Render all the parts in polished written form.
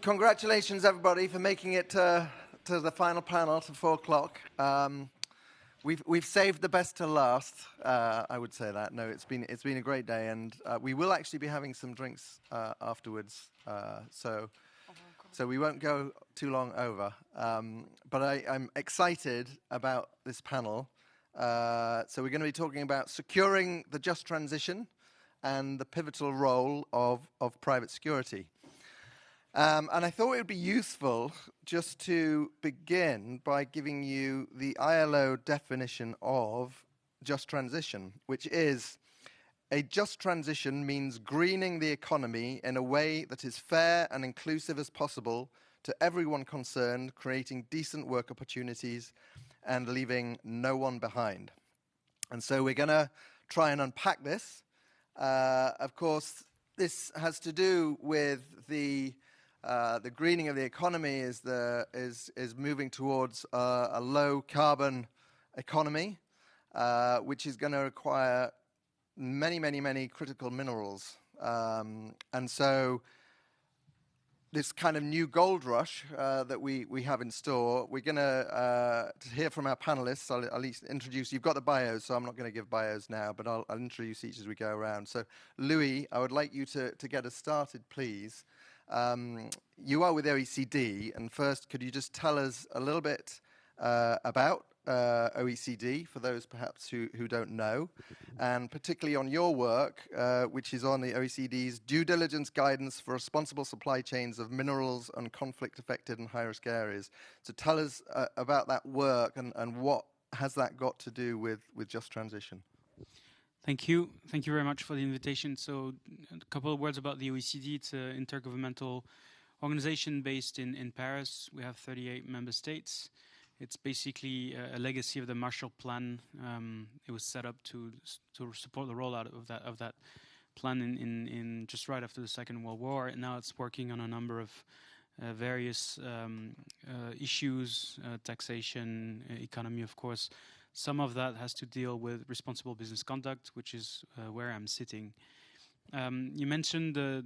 Congratulations, everybody, for making it to the final panel, to 4 o'clock. We've saved the best to last. I would say that. No, it's been a great day, and we will actually be having some drinks afterwards. So we won't go too long over. But I'm excited about this panel. So we're going to be talking about securing the just transition and the pivotal role of private security. And I thought it would be useful just to begin by giving you the ILO definition of just transition, which is a just transition means greening the economy in a way that is fair and inclusive as possible to everyone concerned, creating decent work opportunities and leaving no one behind. And so we're going to try and unpack this. Of course, this has to do with the greening of the economy is moving towards a low carbon economy, which is going to require many critical minerals. And so this kind of new gold rush that we have in store, we're going to hear from our panelists. I'll at least introduce, you've got the bios, so I'm not going to give bios now, but I'll introduce each as we go around. So Louis, I would like you to get us started, please. You are with OECD, and first, could you just tell us a little bit about OECD, for those perhaps who don't know, and particularly on your work, which is on the OECD's due diligence guidance for responsible supply chains of minerals and conflict-affected and high-risk areas. So tell us about that work and what has that got to do with just transition. Thank you. Thank you very much for the invitation. So a couple of words about the OECD. It's an intergovernmental organization based in Paris. We have 38 member states. It's basically a legacy of the Marshall Plan. It was set up to support the rollout of that plan in just right after the Second World War. And now it's working on a number of various issues, taxation, economy, of course. Some of that has to deal with responsible business conduct, which is where I'm sitting. You mentioned the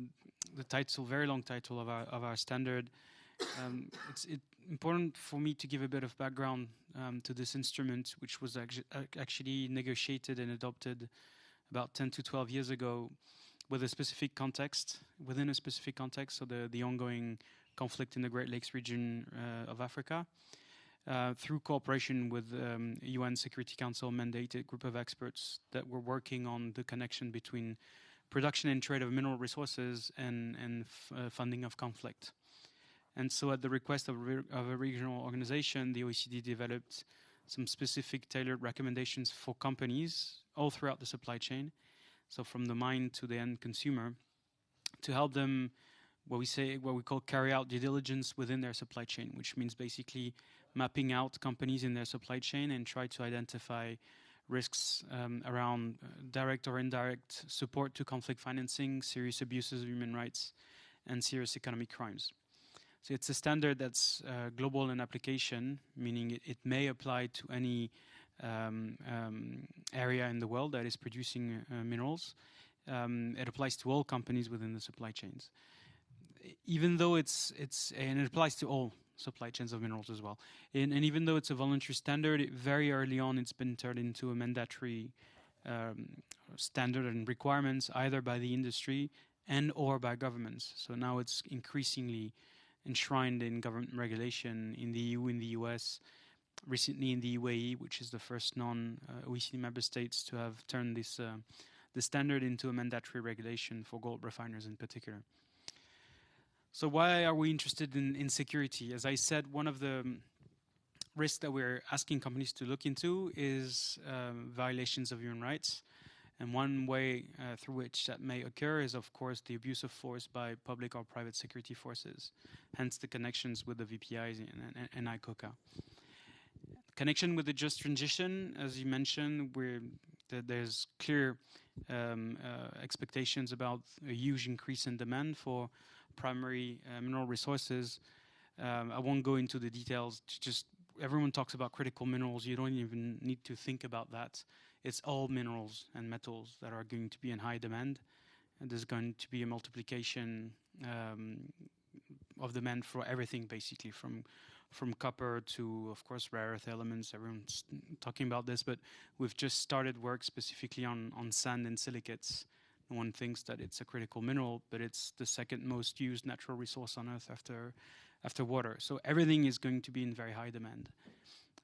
title, very long title of our standard. It's important for me to give a bit of background to this instrument, which was actually negotiated and adopted about 10 to 12 years ago with a specific context, within a specific context, so the ongoing conflict in the Great Lakes region of Africa. Through cooperation with UN Security Council mandated group of experts that were working on the connection between production and trade of mineral resources and funding of conflict. And so at the request of a regional organization, the OECD developed some specific tailored recommendations for companies all throughout the supply chain, so from the mine to the end consumer, to help them what we call carry out due diligence within their supply chain, which means basically mapping out companies in their supply chain and try to identify risks around direct or indirect support to conflict financing, serious abuses of human rights, and serious economic crimes. So it's a standard that's global in application, meaning it may apply to any area in the world that is producing minerals. It applies to all companies within the supply chains. Even though and it applies to all supply chains of minerals as well. And even though it's a voluntary standard, very early on it's been turned into a mandatory standard and requirements either by the industry and or by governments. So now it's increasingly enshrined in government regulation in the EU, in the US, recently in the UAE, which is the first non-OECD member states to have turned the standard into a mandatory regulation for gold refiners in particular. So why are we interested in security? As I said, one of the risks that we're asking companies to look into is violations of human rights. And one way through which that may occur is, of course, the abuse of force by public or private security forces, hence the connections with the VPIs and ICoCA. Connection with the just transition, as you mentioned, there's clear expectations about a huge increase in demand for primary mineral resources. I won't go into the details. Just everyone talks about critical minerals. You don't even need to think about that. It's all minerals and metals that are going to be in high demand, and there's going to be a multiplication of demand for everything, basically, from copper to, of course, rare earth elements. Everyone's talking about this, but we've just started work specifically on sand and silicates. One thinks that it's a critical mineral, but it's the second most used natural resource on Earth after water. So everything is going to be in very high demand.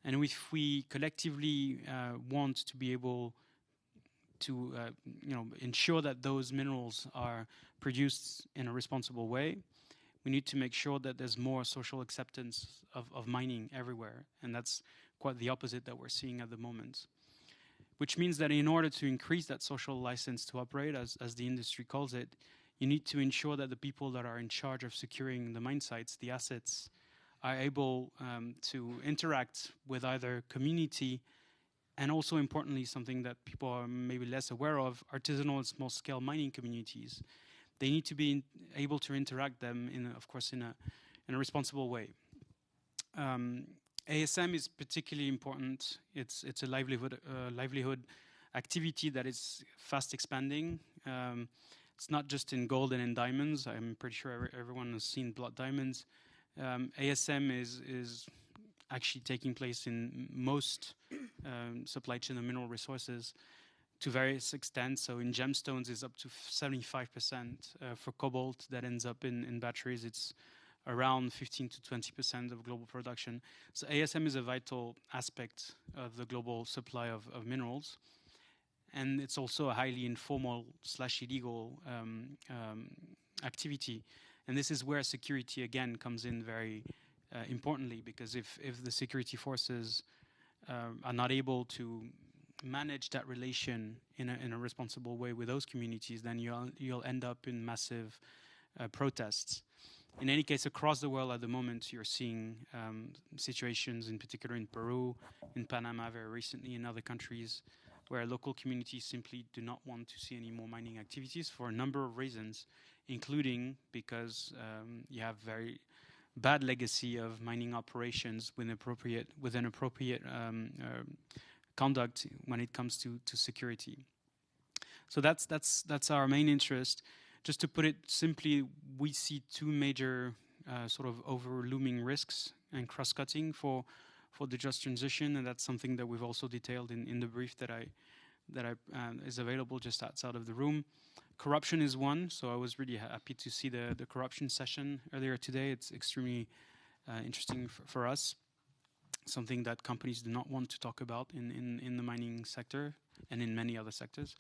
And if we collectively want to be able to ensure that those minerals are produced in a responsible way, we need to make sure that there's more social acceptance of mining everywhere. And that's quite the opposite that we're seeing at the moment. Which means that in order to increase that social license to operate, as the industry calls it, you need to ensure that the people that are in charge of securing the mine sites, the assets, are able to interact with either community and also, importantly, something that people are maybe less aware of, artisanal and small-scale mining communities. They need to be able to interact them, of course, in a responsible way. ASM is particularly important. It's a livelihood activity that is fast expanding. It's not just in gold and in diamonds. I'm pretty sure everyone has seen blood diamonds. ASM is actually taking place in most supply chain of mineral resources to various extents. So in gemstones, it's up to 75%. For cobalt, that ends up in batteries, it's around 15 to 20% of global production. So ASM is a vital aspect of the global supply of minerals. And it's also a highly informal / illegal activity. And this is where security, again, comes in very importantly, because if the security forces are not able to manage that relation in a responsible way with those communities, then you'll end up in massive protests. In any case, across the world at the moment, you're seeing situations, in particular in Peru, in Panama very recently, in other countries, where local communities simply do not want to see any more mining activities for a number of reasons, including because you have very bad legacy of mining operations with inappropriate conduct when it comes to security. So that's our main interest. Just to put it simply, we see two major sort of overlooming risks and cross-cutting for the just transition, and that's something that we've also detailed in the brief that is available just outside of the room. Corruption is one, so I was really happy to see the corruption session earlier today. It's extremely interesting for us, something that companies do not want to talk about in the mining sector and in many other sectors.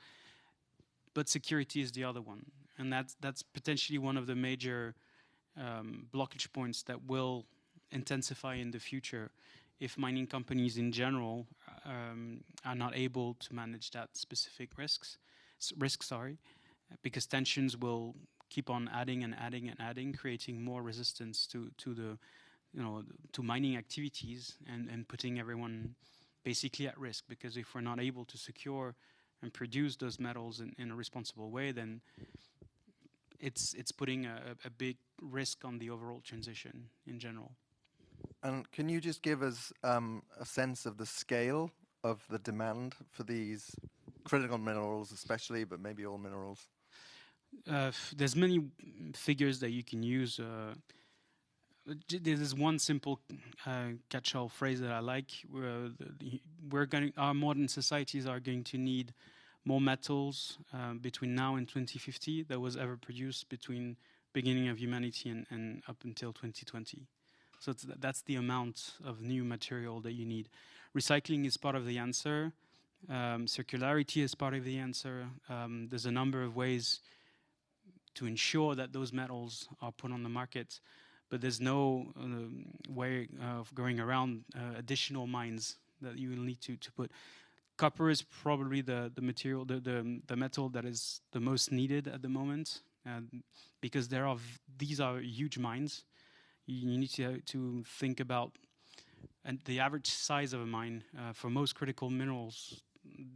But security is the other one, and that's potentially one of the major blockage points that will intensify in the future if mining companies in general are not able to manage that specific risk, because tensions will keep on adding and adding and adding, creating more resistance to mining activities and putting everyone basically at risk. Because if we're not able to secure and produce those metals in a responsible way, then it's putting a big risk on the overall transition in general. And can you just give us a sense of the scale of the demand for these critical minerals, especially, but maybe all minerals? There's many figures that you can use. There's one simple catch-all phrase that I like. Our modern societies are going to need more metals between now and 2050 that was ever produced between beginning of humanity and up until 2020. So that's the amount of new material that you need. Recycling is part of the answer. Circularity is part of the answer. There's a number of ways to ensure that those metals are put on the market, but there's no way of going around additional mines that you will need to put. Copper is probably the material, the metal that is the most needed at the moment, because these are huge mines. You need to think about, and the average size of a mine for most critical minerals,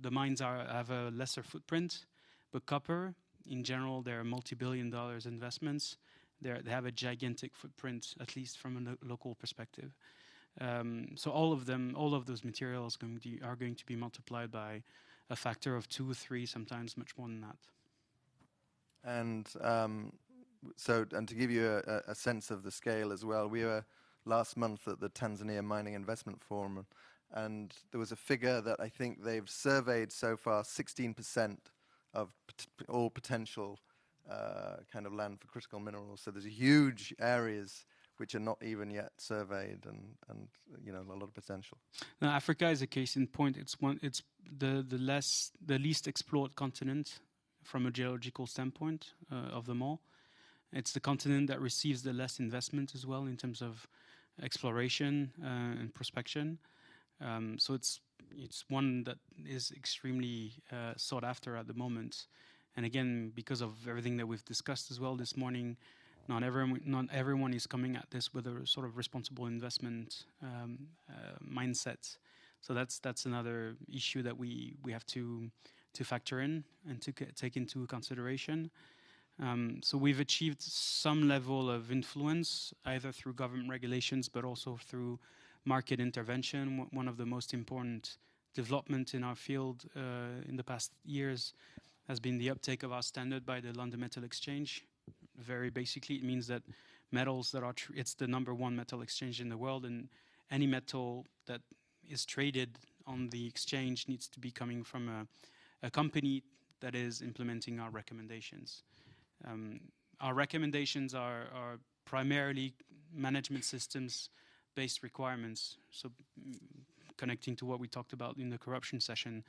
the mines have a lesser footprint, but copper, in general, they're multi-billion-dollar investments. They have a gigantic footprint, at least from a local perspective. So all of those materials are going to be multiplied by a factor of 2, 3, sometimes much more than that. And and to give you a sense of the scale as well, we were last month at the Tanzania Mining Investment Forum, and there was a figure that I think they've surveyed so far 16% of all potential kind of land for critical minerals. So there's huge areas which are not even yet surveyed, and a lot of potential. Now, Africa is a case in point. It's the least explored continent from a geological standpoint of them all. It's the continent that receives the less investment as well in terms of exploration and prospection. So it's one that is extremely sought after at the moment. And again, because of everything that we've discussed as well this morning, not everyone is coming at this with a sort of responsible investment mindset. So that's another issue that we have to factor in and to take into consideration. So we've achieved some level of influence, either through government regulations, but also through market intervention. One of the most important development in our field in the past years has been the uptake of our standard by the London Metal Exchange. Very basically, it means that metals that are it's the #1 metal exchange in the world, and any metal that is traded on the exchange needs to be coming from a company that is implementing our recommendations. Our recommendations are primarily management systems-based requirements. So connecting to what we talked about in the corruption session,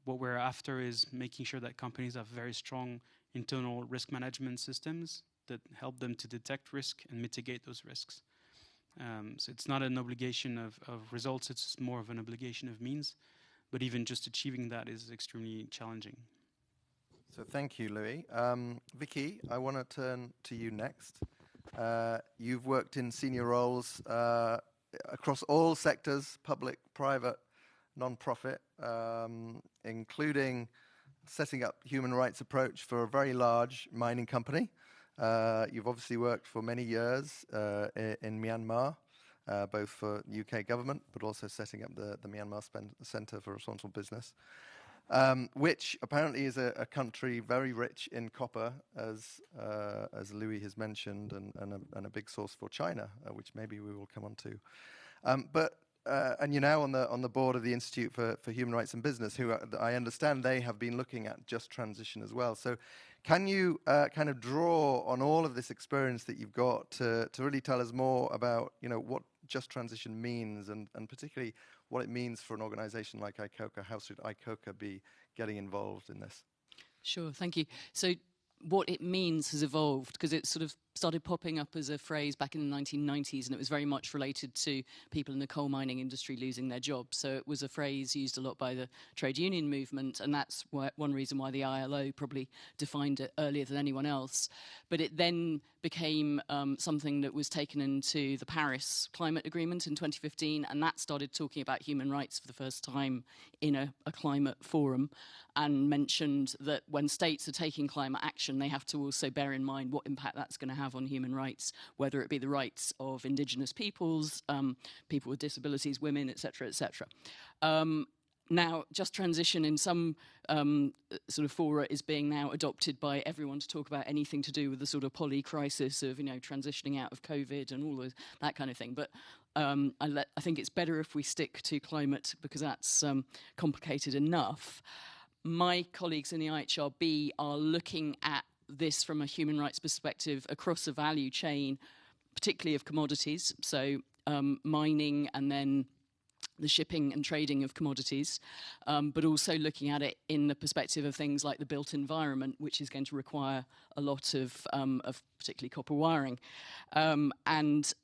what we're after is making sure that companies have very strong internal risk management systems that help them to detect risk and mitigate those risks. So it's not an obligation of results, it's more of an obligation of means. But even just achieving that is extremely challenging. So thank you, Louis. Vicky, I want to turn to you next. You've worked in senior roles across all sectors, public, private, non-profit, including setting up human rights approach for a very large mining company. You've obviously worked for many years in Myanmar, both for UK government, but also setting up the Myanmar Center for Responsible Business, which apparently is a country very rich in copper, as Louis has mentioned, and a big source for China, which maybe we will come on to. And you're now on the board of the Institute for Human Rights and Business, who I understand they have been looking at just transition as well. So can you kind of draw on all of this experience that you've got to really tell us more about what just transition means, and particularly what it means for an organization like ICoCA? How should ICoCA be getting involved in this? Sure, thank you. So what it means has evolved, because it sort of started popping up as a phrase back in the 1990s, and it was very much related to people in the coal mining industry losing their jobs. So it was a phrase used a lot by the trade union movement, and that's one reason why the ILO probably defined it earlier than anyone else. But it then became something that was taken into the Paris Climate Agreement in 2015, and that started talking about human rights for the first time in a climate forum, and mentioned that when states are taking climate action, they have to also bear in mind what impact that's going to have on human rights, whether it be the rights of indigenous peoples, people with disabilities, women, etc., etc. Now, just transition in some sort of fora is being now adopted by everyone to talk about anything to do with the sort of poly-crisis of, transitioning out of COVID and all of that kind of thing. But I think it's better if we stick to climate, because that's complicated enough. My colleagues in the IHRB are looking at this from a human rights perspective across a value chain, particularly of commodities, so mining and then the shipping and trading of commodities, but also looking at it in the perspective of things like the built environment, which is going to require a lot of particularly copper wiring. And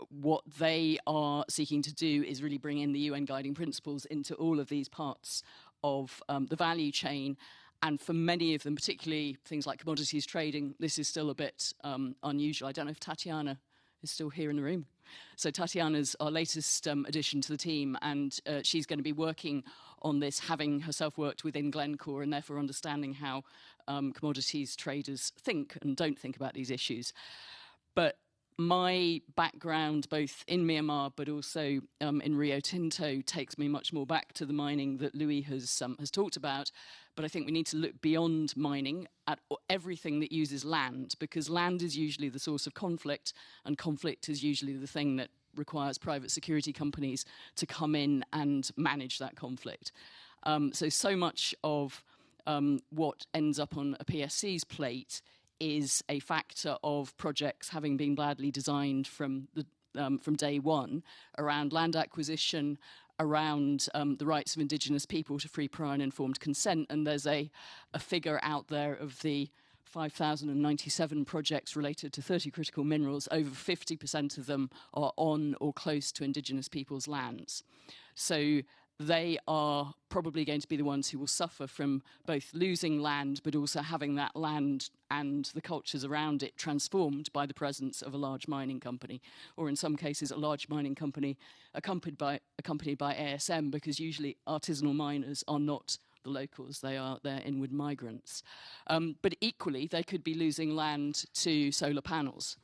what they are seeking to do is really bring in the UN guiding principles into all of these parts of the value chain. And for many of them, particularly things like commodities trading, this is still a bit unusual. I don't know if Tatiana is still here in the room. So Tatiana's our latest addition to the team, and she's going to be working on this, having herself worked within Glencore and therefore understanding how commodities traders think and don't think about these issues. But my background, both in Myanmar but also in Rio Tinto, takes me much more back to the mining that Louis has talked about. But I think we need to look beyond mining at everything that uses land, because land is usually the source of conflict, and conflict is usually the thing that requires private security companies to come in and manage that conflict. So much of what ends up on a PSC's plate is a factor of projects having been badly designed from day one, around land acquisition, around the rights of indigenous people to free, prior and informed consent. And there's a figure out there of the 5,097 projects related to 30 critical minerals. Over 50% of them are on or close to indigenous people's lands. So they are probably going to be the ones who will suffer from both losing land, but also having that land and the cultures around it transformed by the presence of a large mining company, or in some cases a large mining company accompanied by ASM, because usually artisanal miners are not the locals, they're inward migrants. But equally, they could be losing land to solar panels.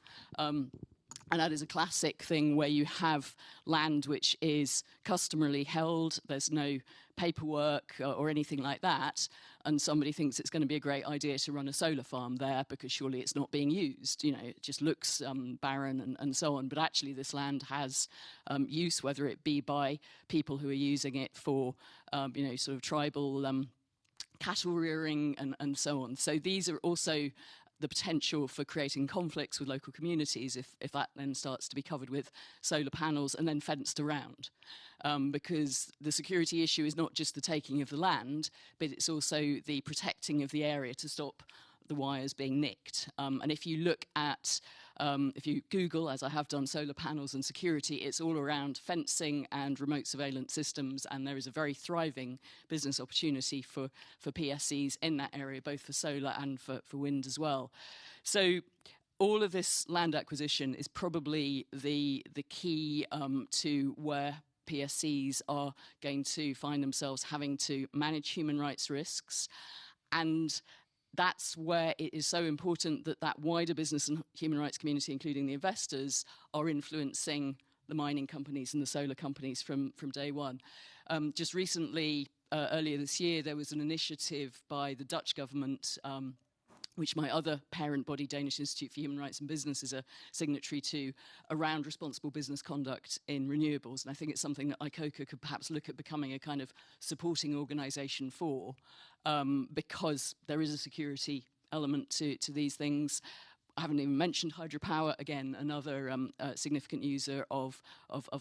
And that is a classic thing where you have land which is customarily held, there's no paperwork or anything like that, and somebody thinks it's going to be a great idea to run a solar farm there because surely it's not being used. You know, it just looks barren and so on. But actually this land has use, whether it be by people who are using it for, sort of tribal cattle rearing and so on. So these are also the potential for creating conflicts with local communities if that then starts to be covered with solar panels and then fenced around. Because the security issue is not just the taking of the land, but it's also the protecting of the area to stop the wires being nicked. And if you look at, if you Google, as I have done, solar panels and security, it's all around fencing and remote surveillance systems, and there is a very thriving business opportunity for PSCs in that area, both for solar and for wind as well. So all of this land acquisition is probably the key to where PSCs are going to find themselves having to manage human rights risks. And that's where it is so important that wider business and human rights community, including the investors, are influencing the mining companies and the solar companies from day one. Just recently, earlier this year, there was an initiative by the Dutch government, which my other parent body, Danish Institute for Human Rights and Business, is a signatory to, around responsible business conduct in renewables. And I think it's something that ICoCA could perhaps look at becoming a kind of supporting organisation for, because there is a security element to these things. I haven't even mentioned hydropower, again, another significant user of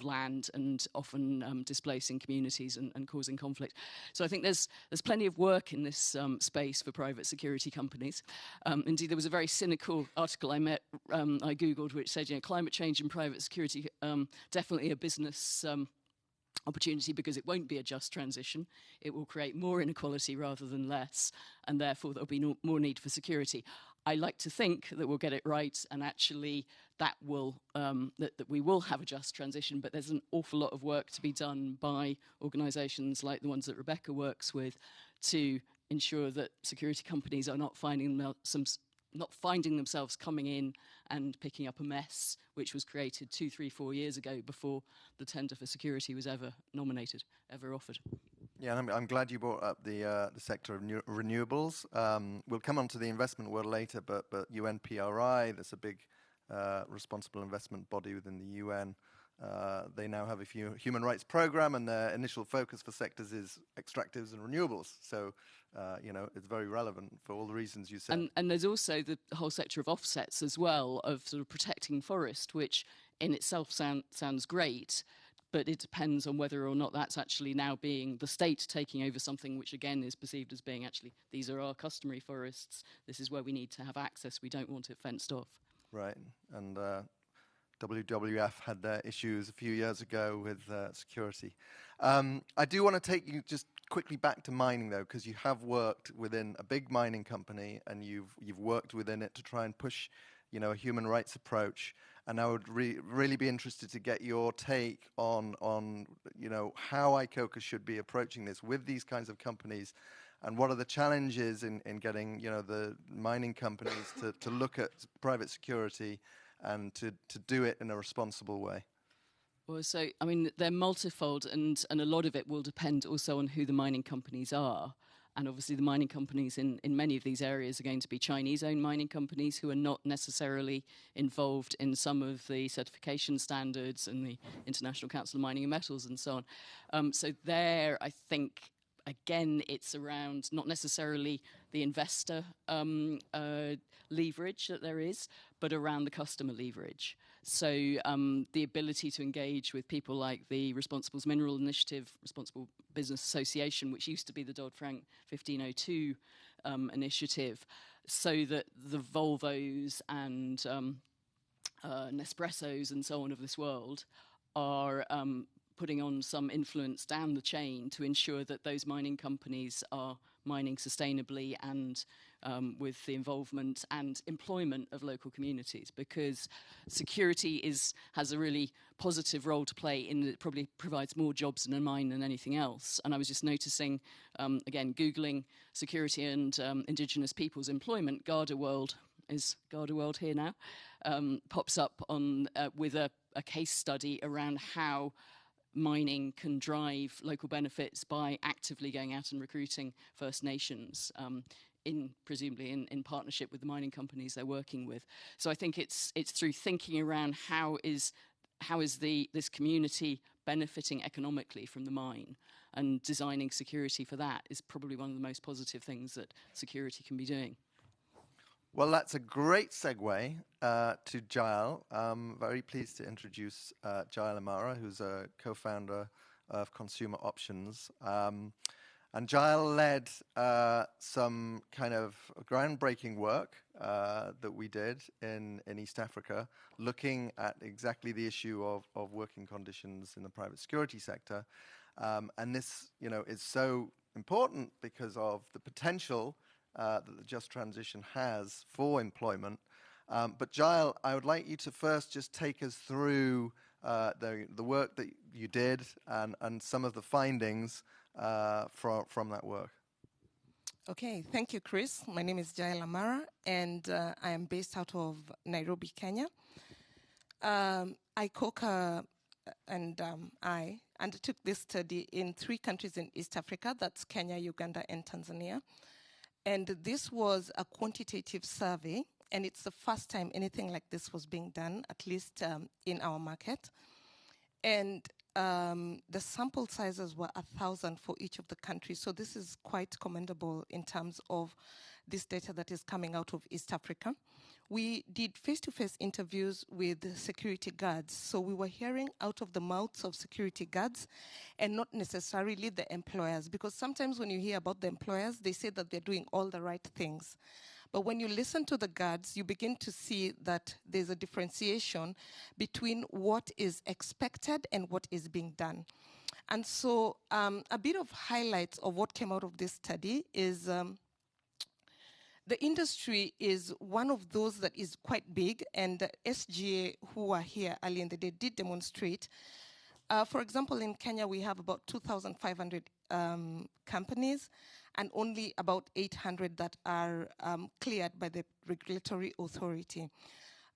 land and often displacing communities and causing conflict. So I think there's plenty of work in this space for private security companies. Indeed, there was a very cynical article I Googled, which said, climate change and private security, definitely a business opportunity, because it won't be a just transition. It will create more inequality rather than less, and therefore there'll be more need for security. I like to think that we'll get it right, and actually that will that we will have a just transition, but there's an awful lot of work to be done by organisations like the ones that Rebecca works with to ensure that security companies are not finding themselves coming in and picking up a mess which was created 2, 3, 4 years ago before the tender for security was ever offered. Yeah, and I'm glad you brought up the sector of renewables. We'll come on to the investment world later, but UNPRI, that's a big responsible investment body within the UN. They now have a human rights program, and their initial focus for sectors is extractives and renewables. So, it's very relevant for all the reasons you said. And there's also the whole sector of offsets as well, of sort of protecting forest, which in itself sounds great, but it depends on whether or not that's actually now being the state taking over something which, again, is perceived as being actually, these are our customary forests, this is where we need to have access, we don't want it fenced off. Right, and WWF had their issues a few years ago with security. I do want to take you just quickly back to mining, though, because you have worked within a big mining company, and you've worked within it to try and push, a human rights approach. And I would really be interested to get your take on how ICoCA should be approaching this with these kinds of companies, and what are the challenges in getting the mining companies to look at private security and to do it in a responsible way? Well, so, I mean, they're multifold, and a lot of it will depend also on who the mining companies are. And obviously the mining companies in many of these areas are going to be Chinese-owned mining companies who are not necessarily involved in some of the certification standards and the International Council of Mining and Metals and so on. So there, I think, again, it's around not necessarily the investor leverage that there is, but around the customer leverage. So the ability to engage with people like the Responsible Mineral Initiative, Responsible Business Association, which used to be the Dodd-Frank 1502 initiative, so that the Volvos and Nespressos and so on of this world are putting on some influence down the chain to ensure that those mining companies are mining sustainably and with the involvement and employment of local communities, because security has a really positive role to play in that it probably provides more jobs in a mine than anything else. And I was just noticing, again, Googling security and indigenous peoples' employment, Garda World here now, pops up on with a case study around how mining can drive local benefits by actively going out and recruiting First Nations, presumably in partnership with the mining companies they're working with. So I think it's through thinking around how is this community benefiting economically from the mine, and designing security for that is probably one of the most positive things that security can be doing. Well, that's a great segue to Jael. Very pleased to introduce Jael Amara, who's a co-founder of Consumer Options. And Jael led some kind of groundbreaking work that we did in East Africa, looking at exactly the issue of working conditions in the private security sector. And this, is so important because of the potential that the Just Transition has for employment. But Jael, I would like you to first just take us through the work that you did and some of the findings from that work. Okay, thank you, Chris. My name is Jael Amara, and I am based out of Nairobi, Kenya. ICoCA and I undertook this study in 3 countries in East Africa. That's Kenya, Uganda, and Tanzania. And this was a quantitative survey, and it's the first time anything like this was being done, at least in our market. And the sample sizes were 1,000 for each of the countries. So this is quite commendable in terms of this data that is coming out of East Africa. We did face-to-face interviews with security guards. So we were hearing out of the mouths of security guards and not necessarily the employers, because sometimes when you hear about the employers, they say that they're doing all the right things. But when you listen to the guards, you begin to see that there's a differentiation between what is expected and what is being done. And so a bit of highlights of what came out of this study is the industry is one of those that is quite big, and the SGA, who are here early in the day, did demonstrate. For example, in Kenya, we have about 2,500 companies, and only about 800 that are cleared by the regulatory authority.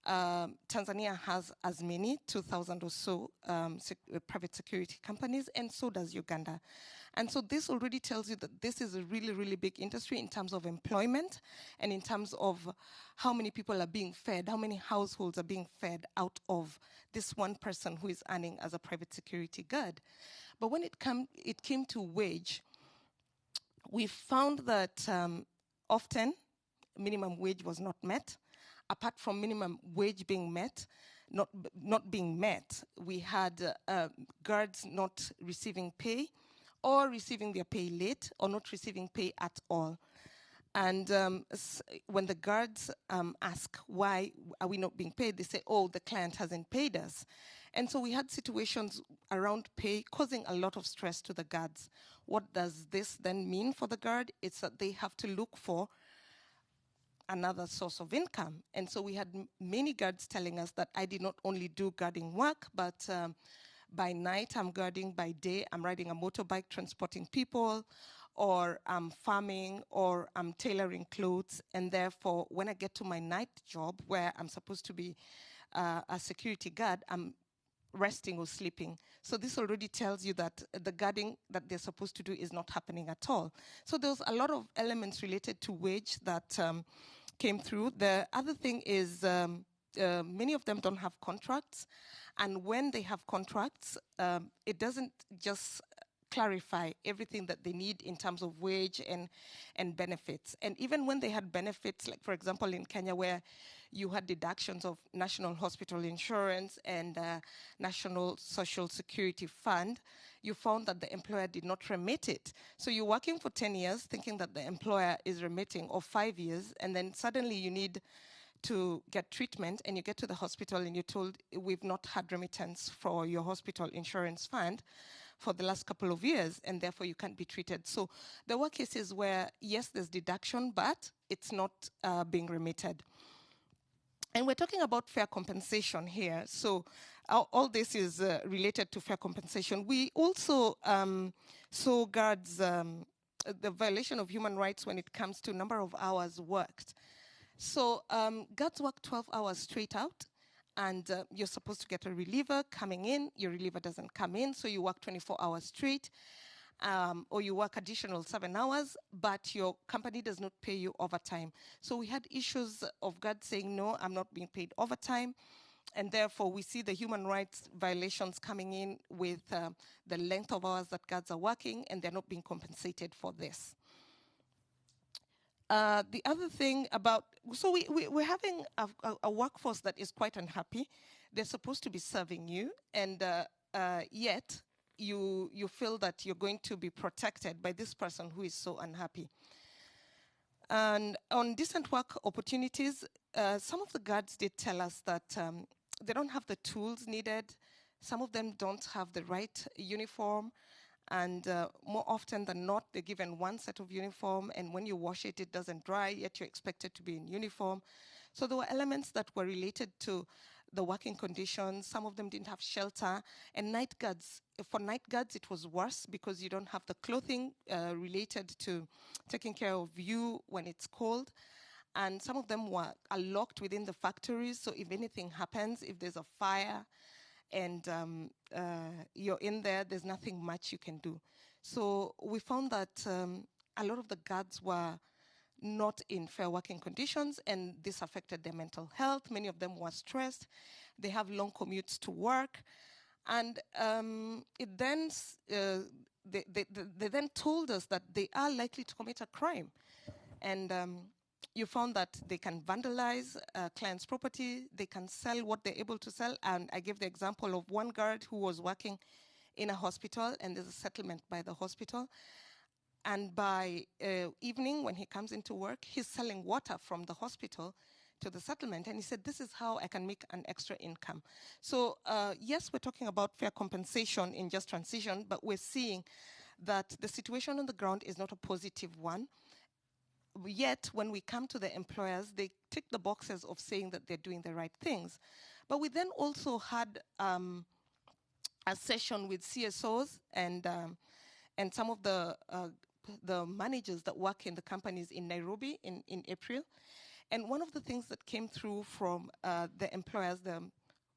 Tanzania has as many, 2,000 or so private security companies, and so does Uganda. And so this already tells you that this is a really, really big industry in terms of employment and in terms of how many people are being fed, how many households are being fed out of this one person who is earning as a private security guard. But when it came to wage, we found that often minimum wage was not met. Apart from minimum wage being met, not being met, we had guards not receiving pay, or receiving their pay late, or not receiving pay at all. And when the guards ask, why are we not being paid, they say, oh, the client hasn't paid us. And so we had situations around pay causing a lot of stress to the guards. What does this then mean for the guard? It's that they have to look for another source of income. And so we had many guards telling us that I did not only do guarding work, but by night I'm guarding, by day I'm riding a motorbike transporting people, or I'm farming, or I'm tailoring clothes. And therefore, when I get to my night job where I'm supposed to be a security guard, I'm resting or sleeping. So this already tells you that the guarding that they're supposed to do is not happening at all. So there's a lot of elements related to wage that came through. The other thing is many of them don't have contracts. And when they have contracts, it doesn't just clarify everything that they need in terms of wage and benefits. And even when they had benefits, like for example in Kenya where you had deductions of National Hospital Insurance and National Social Security Fund, you found that the employer did not remit it. So you're working for 10 years thinking that the employer is remitting, or 5 years, and then suddenly you need to get treatment and you get to the hospital and you're told, we've not had remittance for your hospital insurance fund for the last couple of years, and therefore you can't be treated. So there were cases where, yes, there's deduction, but it's not being remitted. And we're talking about fair compensation here. So all this is related to fair compensation. We also saw guards, the violation of human rights when it comes to number of hours worked. So guards work 12 hours straight out, and you're supposed to get a reliever coming in. Your reliever doesn't come in, so you work 24 hours straight. Or you work additional 7 hours, but your company does not pay you overtime. So we had issues of guards saying, no, I'm not being paid overtime. And therefore, we see the human rights violations coming in with the length of hours that guards are working, and they're not being compensated for this. The other thing about, so we're having a workforce that is quite unhappy. They're supposed to be serving you, and yet, you feel that you're going to be protected by this person who is so unhappy. And on decent work opportunities, some of the guards did tell us that they don't have the tools needed. Some of them don't have the right uniform. And more often than not, they're given one set of uniform, and when you wash it, it doesn't dry, yet you're expected to be in uniform. So there were elements that were related to the working conditions. Some of them didn't have shelter. And night guards, for night guards, it was worse because you don't have the clothing related to taking care of you when it's cold. And some of them are locked within the factories. So if anything happens, if there's a fire and you're in there, there's nothing much you can do. So we found that a lot of the guards were not in fair working conditions, and this affected their mental health. Many of them were stressed. They have long commutes to work. And it then, they then told us that they are likely to commit a crime. And you found that they can vandalize clients' property, they can sell what they're able to sell. And I gave the example of one guard who was working in a hospital, and there's a settlement by the hospital. And by evening, when he comes into work, he's selling water from the hospital to the settlement. And he said, this is how I can make an extra income. So yes, we're talking about fair compensation in just transition, but we're seeing that the situation on the ground is not a positive one. Yet, when we come to the employers, they tick the boxes of saying that they're doing the right things. But we then also had a session with CSOs and some of the managers that work in the companies in Nairobi in April. And one of the things that came through from the employers,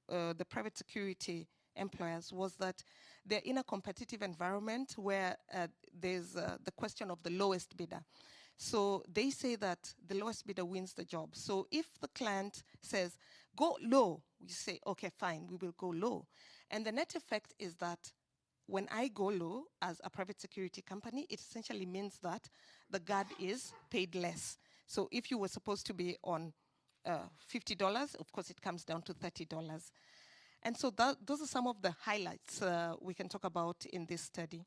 the private security employers, was that they're in a competitive environment where there's the question of the lowest bidder. So they say that the lowest bidder wins the job. So if the client says, go low, we say, okay, fine, we will go low. And the net effect is that when I go low as a private security company, it essentially means that the guard is paid less. So if you were supposed to be on $50, of course, it comes down to $30. And so those are some of the highlights we can talk about in this study.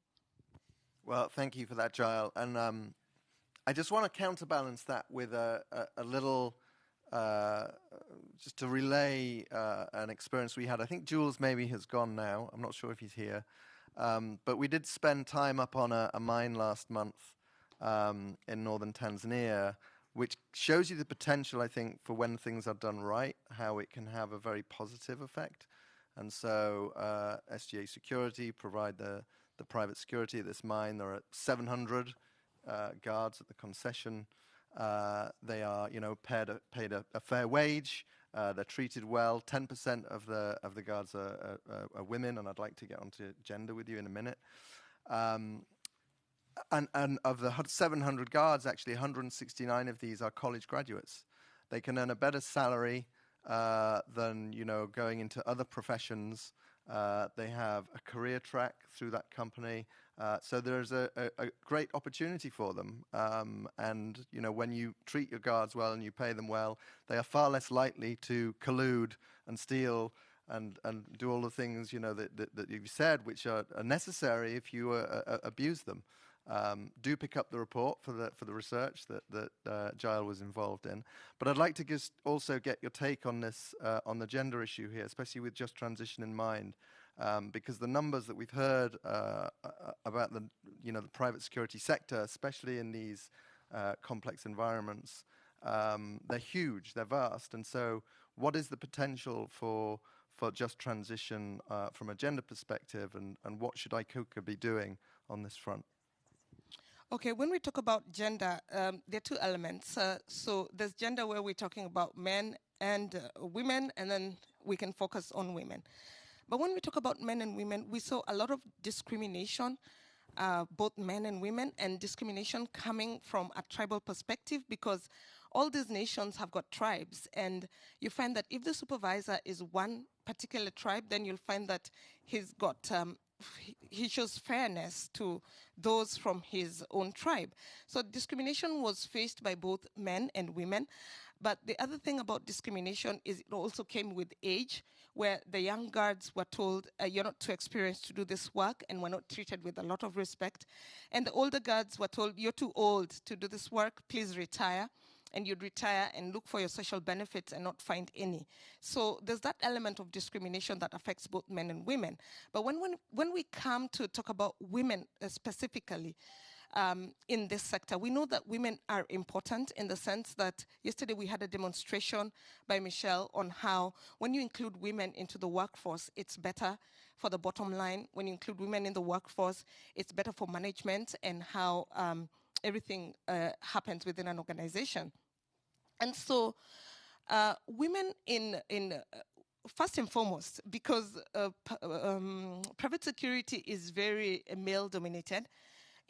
Well, thank you for that, Jael. And I just want to counterbalance that with a little, just to relay an experience we had. I think Jules maybe has gone now. I'm not sure if he's here. But we did spend time up on a mine last month in northern Tanzania, which shows you the potential, I think, for when things are done right, how it can have a very positive effect. And so SGA Security provide the private security at this mine. There are 700 guards at the concession. They are, paid a fair wage. They're treated well. 10% of the guards are women, and I'd like to get onto gender with you in a minute. And of the 700 guards, actually 169 of these are college graduates. They can earn a better salary than going into other professions. They have a career track through that company. So there's a great opportunity for them. And when you treat your guards well and you pay them well, they are far less likely to collude and steal and do all the things that you've said, which are necessary if you abuse them. Do pick up the report for the research that Giles was involved in. But I'd like to just also get your take on this, on the gender issue here, especially with just transition in mind, because the numbers that we've heard about the private security sector, especially in these complex environments, they're huge, they're vast. And so what is the potential for just transition from a gender perspective, and what should ICoCA be doing on this front? Okay, when we talk about gender, there are two elements. So there's gender where we're talking about men and women, and then we can focus on women. But when we talk about men and women, we saw a lot of discrimination, both men and women, and discrimination coming from a tribal perspective, because all these nations have got tribes, and you find that if the supervisor is one particular tribe, then you'll find that he's got he shows fairness to those from his own tribe. So discrimination was faced by both men and women. But the other thing about discrimination is it also came with age, where the young guards were told, you're not too experienced to do this work, and were not treated with a lot of respect. And the older guards were told, you're too old to do this work, please retire. And you'd retire and look for your social benefits and not find any. So there's that element of discrimination that affects both men and women. But when we come to talk about women specifically in this sector, we know that women are important in the sense that yesterday we had a demonstration by Michelle on how when you include women into the workforce, it's better for the bottom line. When you include women in the workforce, it's better for management and how everything happens within an organization. And so women in first and foremost, because private security is very male-dominated,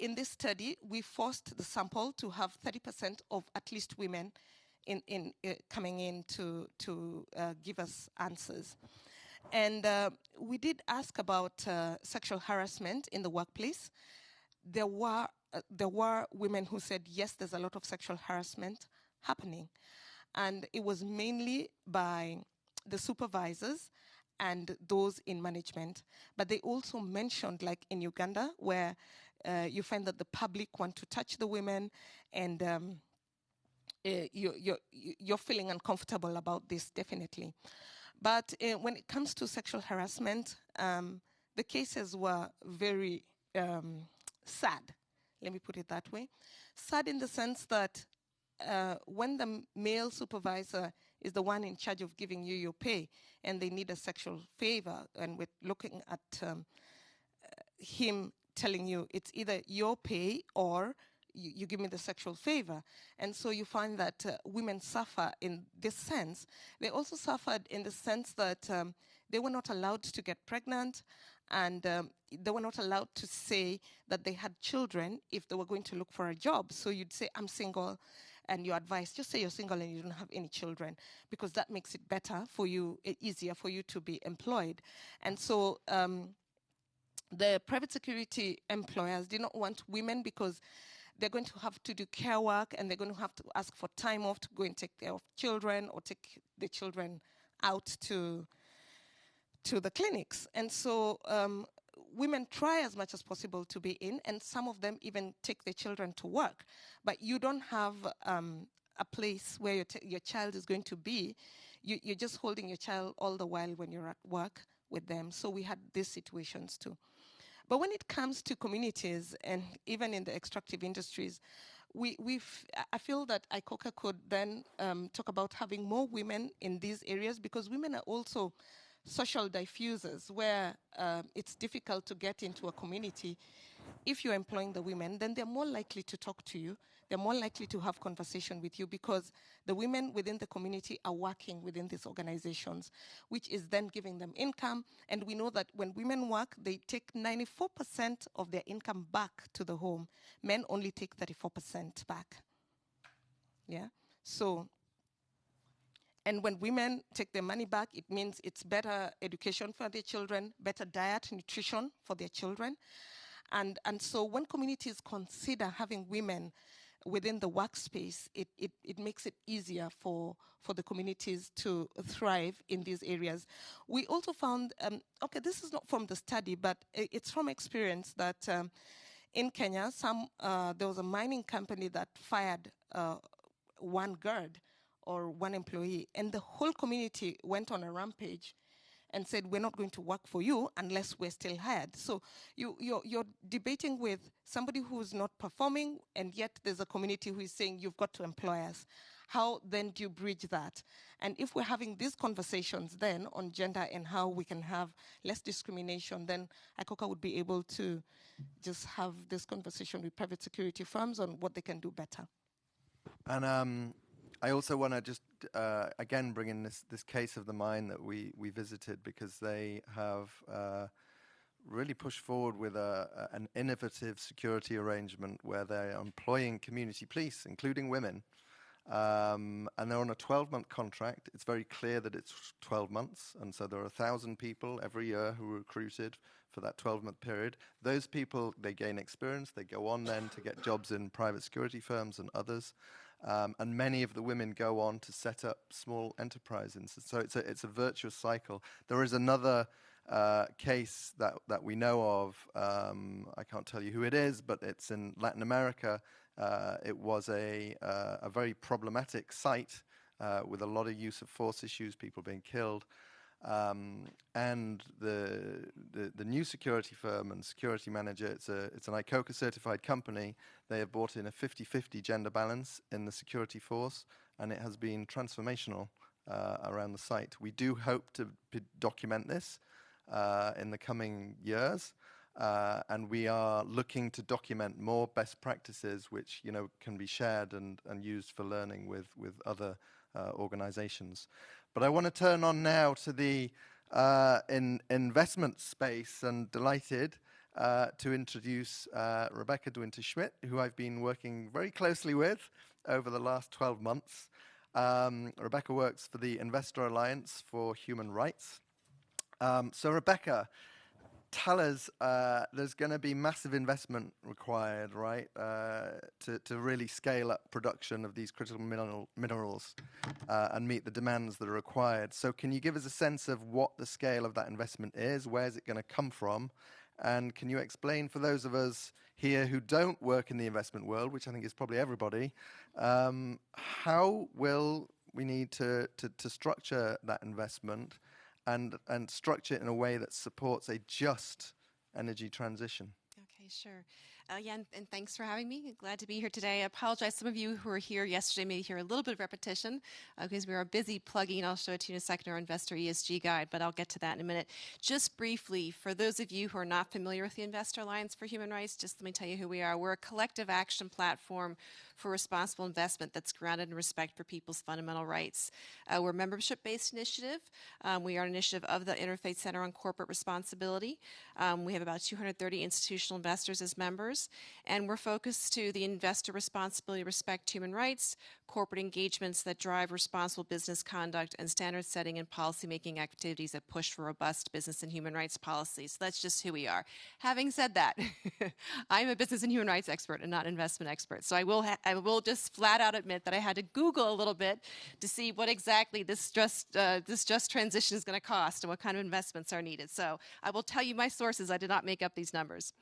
in this study, we forced the sample to have 30% of at least women in coming in to give us answers. And we did ask about sexual harassment in the workplace. There were women who said, yes, there's a lot of sexual harassment happening. And it was mainly by the supervisors and those in management. But they also mentioned, like in Uganda, where you find that the public want to touch the women, and you're feeling uncomfortable about this, definitely. But when it comes to sexual harassment, the cases were very sad. Let me put it that way. Sad in the sense that when the male supervisor is the one in charge of giving you your pay and they need a sexual favor, and we're looking at him telling you it's either your pay or you give me the sexual favor. And so you find that women suffer in this sense. They also suffered in the sense that they were not allowed to get pregnant, and they were not allowed to say that they had children if they were going to look for a job. So you'd say, I'm single, and your advice, just say you're single and you don't have any children, because that makes it better for you, easier for you to be employed. And so the private security employers did not want women, because they're going to have to do care work, and they're going to have to ask for time off to go and take care of children or take the children out to the clinics. And so women try as much as possible to be in, and some of them even take their children to work. But you don't have a place where your child is going to be. You're just holding your child all the while when you're at work with them. So we had these situations too. But when it comes to communities, and even in the extractive industries, I feel that ICoCA could then talk about having more women in these areas, because women are also social diffusers, where it's difficult to get into a community. If you're employing the women, then they're more likely to talk to you. they're more likely to have conversation with you because the women within the community are working within these organizations, which is then giving them income. And we know that when women work, they take 94% of their income back to the home. Men only take 34% back. Yeah. So, and when women take their money back, it means it's better education for their children, better diet, nutrition for their children. And so when communities consider having women within the workspace, it makes it easier for the communities to thrive in these areas. We also found, okay, this is not from the study, but it's from experience that in Kenya, there was a mining company that fired one guard or one employee, and the whole community went on a rampage and said, we're not going to work for you unless we're still hired. So you're debating with somebody who's not performing, and yet there's a community who is saying, you've got to employ us. How then do you bridge that? And if we're having these conversations then on gender and how we can have less discrimination, then ICoCA would be able to just have this conversation with private security firms on what they can do better. And I also want to just, again, bring in this case of the mine that we visited, because they have really pushed forward with an innovative security arrangement where they're employing community police, including women, and they're on a 12-month contract. It's very clear that it's 12 months, and so there are 1,000 people every year who are recruited for that 12-month period. Those people, they gain experience, they go on then to get jobs in private security firms and others. And many of the women go on to set up small enterprises. So it's a virtuous cycle. There is another case that we know of. I can't tell you who it is, but it's in Latin America. It was a very problematic site with a lot of use of force issues, people being killed. And the new security firm and security manager, it's an ICoCA certified company. They have brought in a 50-50 gender balance in the security force, and it has been transformational around the site. We do hope to document this in the coming years, and we are looking to document more best practices which can be shared and used for learning with other organizations. But I want to turn on now to the investment space, and delighted to introduce Rebecca Dwinter-Schmidt, who I've been working very closely with over the last 12 months. Rebecca works for the Investor Alliance for Human Rights. So Rebecca, tell us, there's going to be massive investment required, right, to really scale up production of these critical minerals and meet the demands that are required. So can you give us a sense of what the scale of that investment is? Where is it going to come from? And can you explain for those of us here who don't work in the investment world, which I think is probably everybody, how will we need to structure that investment and structure it in a way that supports a just energy transition? Okay, sure. And thanks for having me. Glad to be here today. I apologize. Some of you who were here yesterday may hear a little bit of repetition because we are busy plugging, I'll show it to you in a second, our Investor ESG guide, but I'll get to that in a minute. Just briefly, for those of you who are not familiar with the Investor Alliance for Human Rights, just let me tell you who we are. We're a collective action platform for responsible investment that's grounded in respect for people's fundamental rights. We're a membership-based initiative. We are an initiative of the Interfaith Center on Corporate Responsibility. We have about 230 institutional investors as members, and we're focused to the investor responsibility, respect human rights, corporate engagements that drive responsible business conduct, and standard setting and policymaking activities that push for robust business and human rights policies. So that's just who we are. Having said that, I'm a business and human rights expert and not an investment expert. So I will just flat out admit that I had to Google a little bit to see what exactly this just transition is going to cost and what kind of investments are needed. So I will tell you my sources. I did not make up these numbers.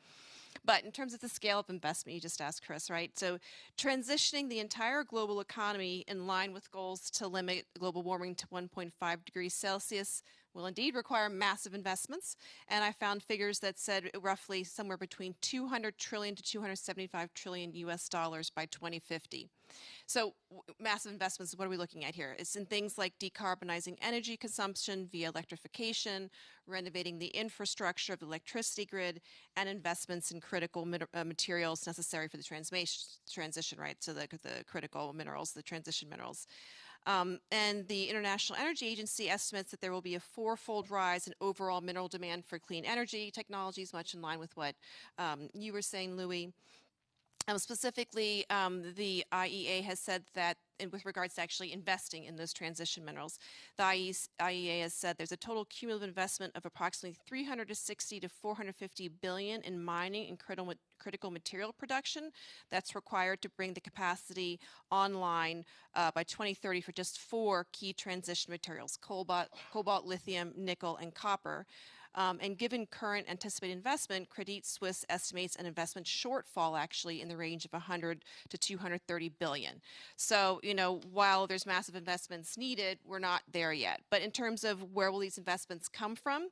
But in terms of the scale of investment, you just asked, Chris, right? So transitioning the entire global economy in line with goals to limit global warming to 1.5 degrees Celsius will indeed require massive investments. And I found figures that said roughly somewhere between 200 trillion to 275 trillion US dollars by 2050. So massive investments, what are we looking at here? It's in things like decarbonizing energy consumption via electrification, renovating the infrastructure of the electricity grid, and investments in critical materials necessary for the transition, right? So the critical minerals, the transition minerals. And the International Energy Agency estimates that there will be a 4-fold rise in overall mineral demand for clean energy technologies, much in line with what you were saying, Louis. Specifically, the IEA has said that, with regards to actually investing in those transition minerals, the IEA has said there's a total cumulative investment of approximately 360 to 450 billion in mining and critical material production that's required to bring the capacity online by 2030 for just 4 key transition materials: cobalt, lithium, nickel, and copper. And given current anticipated investment, Credit Suisse estimates an investment shortfall actually in the range of 100 to 230 billion. So, while there's massive investments needed, we're not there yet. But in terms of where will these investments come from,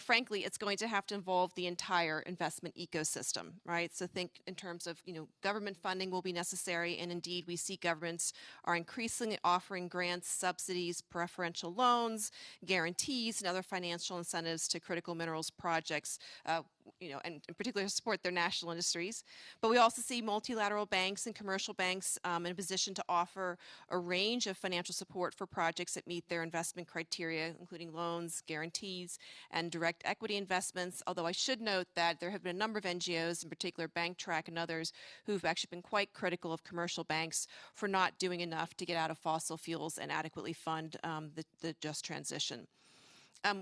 frankly, it's going to have to involve the entire investment ecosystem, right? So think in terms of, government funding will be necessary, and indeed we see governments are increasingly offering grants, subsidies, preferential loans, guarantees, and other financial incentives to critical minerals projects, and in particular support their national industries. But we also see multilateral banks and commercial banks in a position to offer a range of financial support for projects that meet their investment criteria, including loans, guarantees, and direct equity investments. Although I should note that there have been a number of NGOs, in particular BankTrack and others, who've actually been quite critical of commercial banks for not doing enough to get out of fossil fuels and adequately fund the just transition.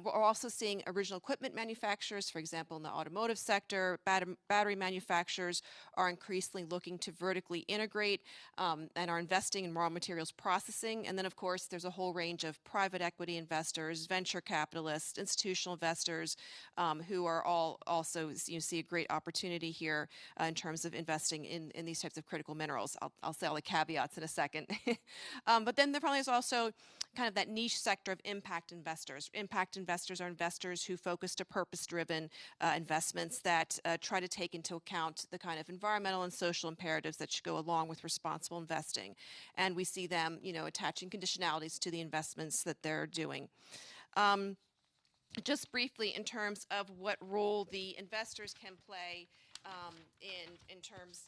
We're also seeing original equipment manufacturers, for example, in the automotive sector. Battery manufacturers are increasingly looking to vertically integrate and are investing in raw materials processing. And then, of course, there's a whole range of private equity investors, venture capitalists, institutional investors who are all also see a great opportunity here in terms of investing in these types of critical minerals. I'll say all the caveats in a second. But then there probably is also kind of that niche sector of impact investors. Impact investors are investors who focus to purpose-driven investments that try to take into account the kind of environmental and social imperatives that should go along with responsible investing. And we see them, attaching conditionalities to the investments that they're doing. Just briefly, in terms of what role the investors can play in terms,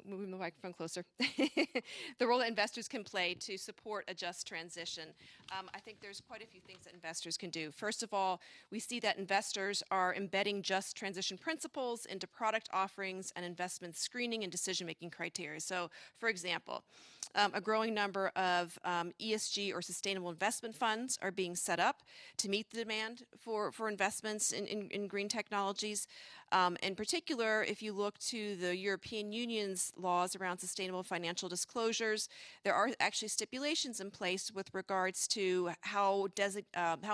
moving the microphone closer, the role that investors can play to support a just transition. I think there's quite a few things that investors can do. First of all, we see that investors are embedding just transition principles into product offerings and investment screening and decision-making criteria. So, for example, a growing number of ESG or sustainable investment funds are being set up to meet the demand for investments in green technologies. In particular, if you look to the European Union's laws around sustainable financial disclosures, there are actually stipulations in place with regards to how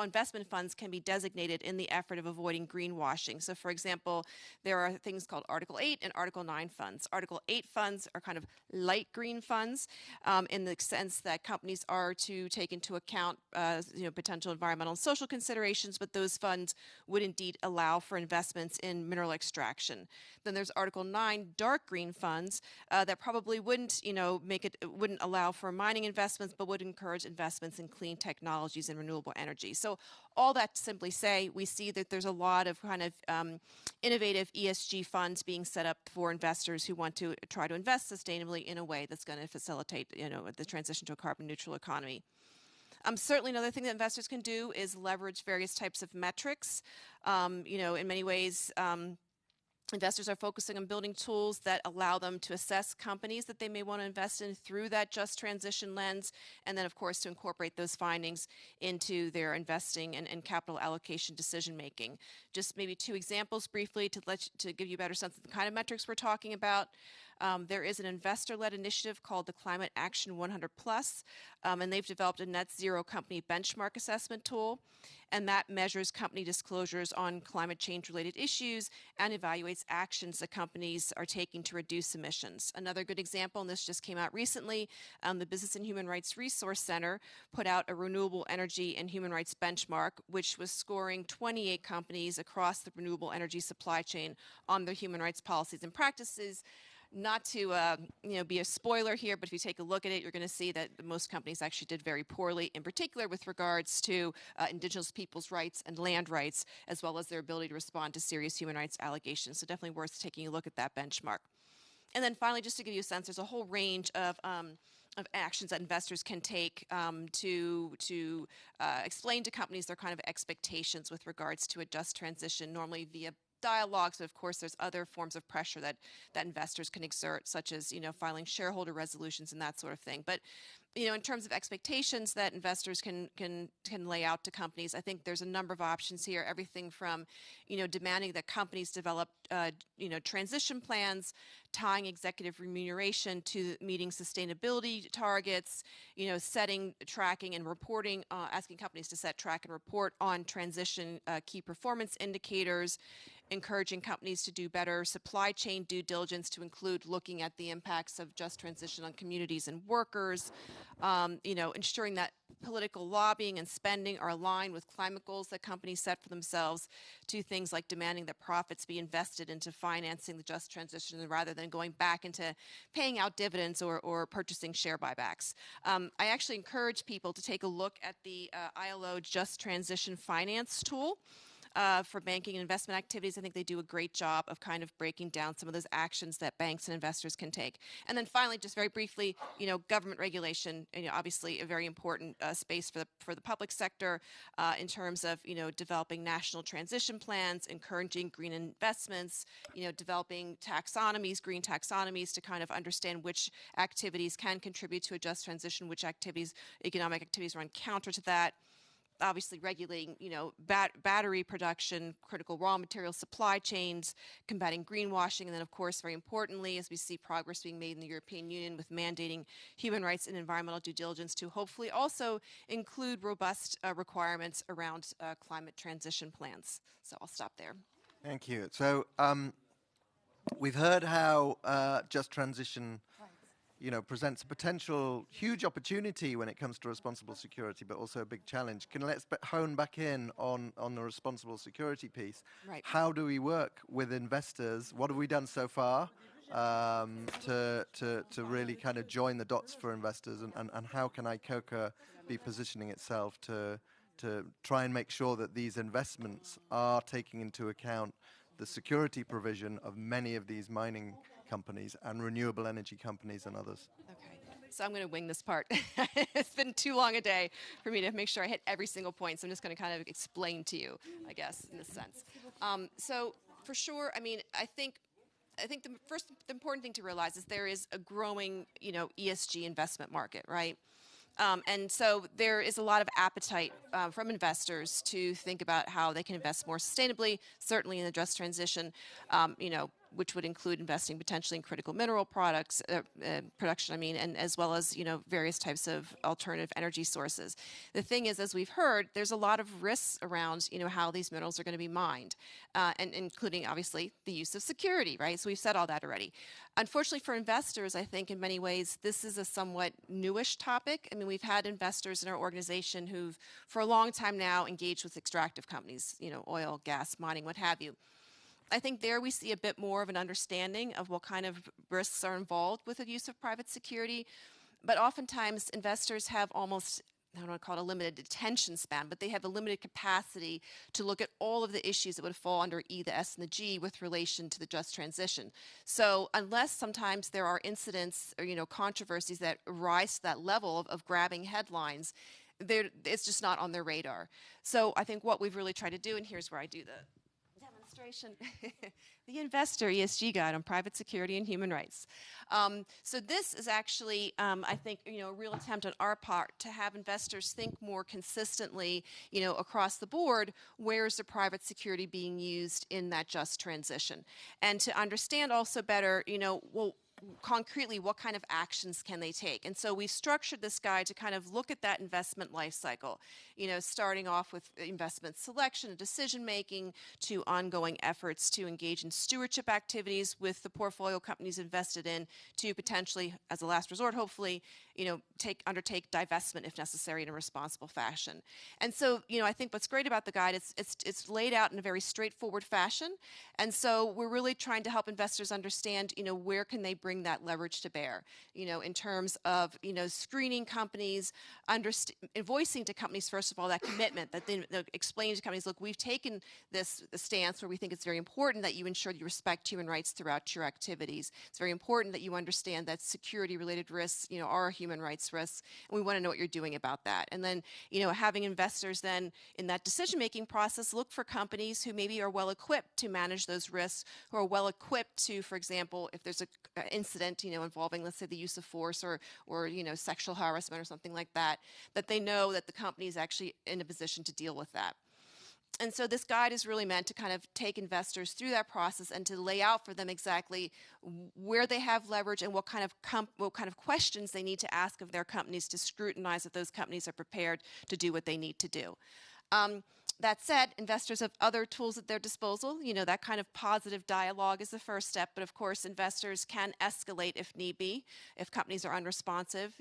investment funds can be designated in the effort of avoiding greenwashing. So, for example, there are things called Article 8 and Article 9 funds. Article 8 funds are kind of light green funds in the sense that companies are to take into account potential environmental and social considerations, but those funds would indeed allow for investments in mineral extraction. Then there's Article 9 dark green funds that probably wouldn't allow for mining investments, but would encourage investments in clean technologies and renewable energy. So all that to simply say, we see that there's a lot of kind of innovative ESG funds being set up for investors who want to try to invest sustainably in a way that's going to facilitate the transition to a carbon neutral economy. Certainly another thing that investors can do is leverage various types of metrics. In many ways, investors are focusing on building tools that allow them to assess companies that they may want to invest in through that just transition lens, and then, of course, to incorporate those findings into their investing and capital allocation decision making. Just maybe 2 examples briefly to give you a better sense of the kind of metrics we're talking about. There is an investor-led initiative called the Climate Action 100 Plus, and they've developed a net zero company benchmark assessment tool, and that measures company disclosures on climate change-related issues and evaluates actions that companies are taking to reduce emissions. Another good example, and this just came out recently, the Business and Human Rights Resource Center put out a renewable energy and human rights benchmark, which was scoring 28 companies across the renewable energy supply chain on their human rights policies and practices. Not to be a spoiler here, but if you take a look at it, you're going to see that most companies actually did very poorly, in particular with regards to indigenous people's rights and land rights, as well as their ability to respond to serious human rights allegations. So definitely worth taking a look at that benchmark. And then finally, just to give you a sense, there's a whole range of actions that investors can take to explain to companies their kind of expectations with regards to a just transition, normally via dialogues, but of course there's other forms of pressure that investors can exert, such as filing shareholder resolutions and that sort of thing. But in terms of expectations that investors can lay out to companies, I think there's a number of options here. Everything from demanding that companies develop transition plans, tying executive remuneration to meeting sustainability targets, setting, tracking, and reporting, asking companies to set, track, and report on transition key performance indicators, encouraging companies to do better supply chain due diligence to include looking at the impacts of just transition on communities and workers, ensuring that political lobbying and spending are aligned with climate goals that companies set for themselves, to things like demanding that profits be invested into financing the just transition rather than going back into paying out dividends or purchasing share buybacks. I actually encourage people to take a look at the ILO Just Transition Finance tool. For banking and investment activities. I think they do a great job of kind of breaking down some of those actions that banks and investors can take. And then finally, just very briefly, government regulation, obviously a very important space for the public sector in terms of, developing national transition plans, encouraging green investments, developing taxonomies, green taxonomies to kind of understand which activities can contribute to a just transition, which activities, economic activities run counter to that. Obviously regulating, battery production, critical raw material supply chains, combating greenwashing, and then, of course, very importantly, as we see progress being made in the European Union with mandating human rights and environmental due diligence to hopefully also include robust requirements around climate transition plans. So I'll stop there. Thank you. So we've heard how just transition presents a potential huge opportunity when it comes to responsible security, but also a big challenge. Let's hone back in on the responsible security piece. Right. How do we work with investors? What have we done so far to really kind of join the dots for investors? And how can ICoCA be positioning itself to try and make sure that these investments are taking into account the security provision of many of these mining companies and renewable energy companies and others? Okay, so I'm going to wing this part. It's been too long a day for me to make sure I hit every single point, so I'm just going to kind of explain to you, I guess, in this sense. So for sure, I think the important thing to realize is there is a growing, ESG investment market, right? And so there is a lot of appetite from investors to think about how they can invest more sustainably, certainly in the just transition, which would include investing potentially in critical mineral products, production, and as well as, various types of alternative energy sources. The thing is, as we've heard, there's a lot of risks around, how these minerals are going to be mined, and including, obviously, the use of security, right? So we've said all that already. Unfortunately for investors, I think in many ways, this is a somewhat newish topic. We've had investors in our organization who've, for a long time now, engaged with extractive companies, oil, gas, mining, what have you. I think there we see a bit more of an understanding of what kind of risks are involved with the use of private security. But oftentimes, investors have almost, I don't want to call it a limited attention span, but they have a limited capacity to look at all of the issues that would fall under E, the S, and the G with relation to the just transition. So unless sometimes there are incidents or, controversies that rise to that level of grabbing headlines, it's just not on their radar. So I think what we've really tried to do, and here's where I do the demonstration, the Investor ESG Guide on Private Security and Human Rights. So this is actually, I think, a real attempt on our part to have investors think more consistently, across the board, where's the private security being used in that just transition? And to understand also better, concretely, what kind of actions can they take? And so we've structured this guide to kind of look at that investment life cycle, starting off with investment selection and decision making, to ongoing efforts to engage in stewardship activities with the portfolio companies invested in, to potentially, as a last resort, hopefully, undertake divestment if necessary in a responsible fashion. And so, I think what's great about the guide, it's laid out in a very straightforward fashion. And so we're really trying to help investors understand, where can they bring that leverage to bear, in terms of, screening companies, voicing to companies, first of all, that commitment, that they explaining to companies, look, we've taken this stance where we think it's very important that you ensure you respect human rights throughout your activities. It's very important that you understand that security-related risks, are human rights risks, and we want to know what you're doing about that. And then, having investors then in that decision-making process look for companies who maybe are well-equipped to manage those risks, who are well-equipped to, for example, if there's an incident, involving, let's say, the use of force or sexual harassment or something like that, that they know that the company is actually in a position to deal with that. And so this guide is really meant to kind of take investors through that process and to lay out for them exactly where they have leverage and what kind of questions they need to ask of their companies to scrutinize that those companies are prepared to do what they need to do. That said, investors have other tools at their disposal. That kind of positive dialogue is the first step. But of course, investors can escalate if need be, if companies are unresponsive.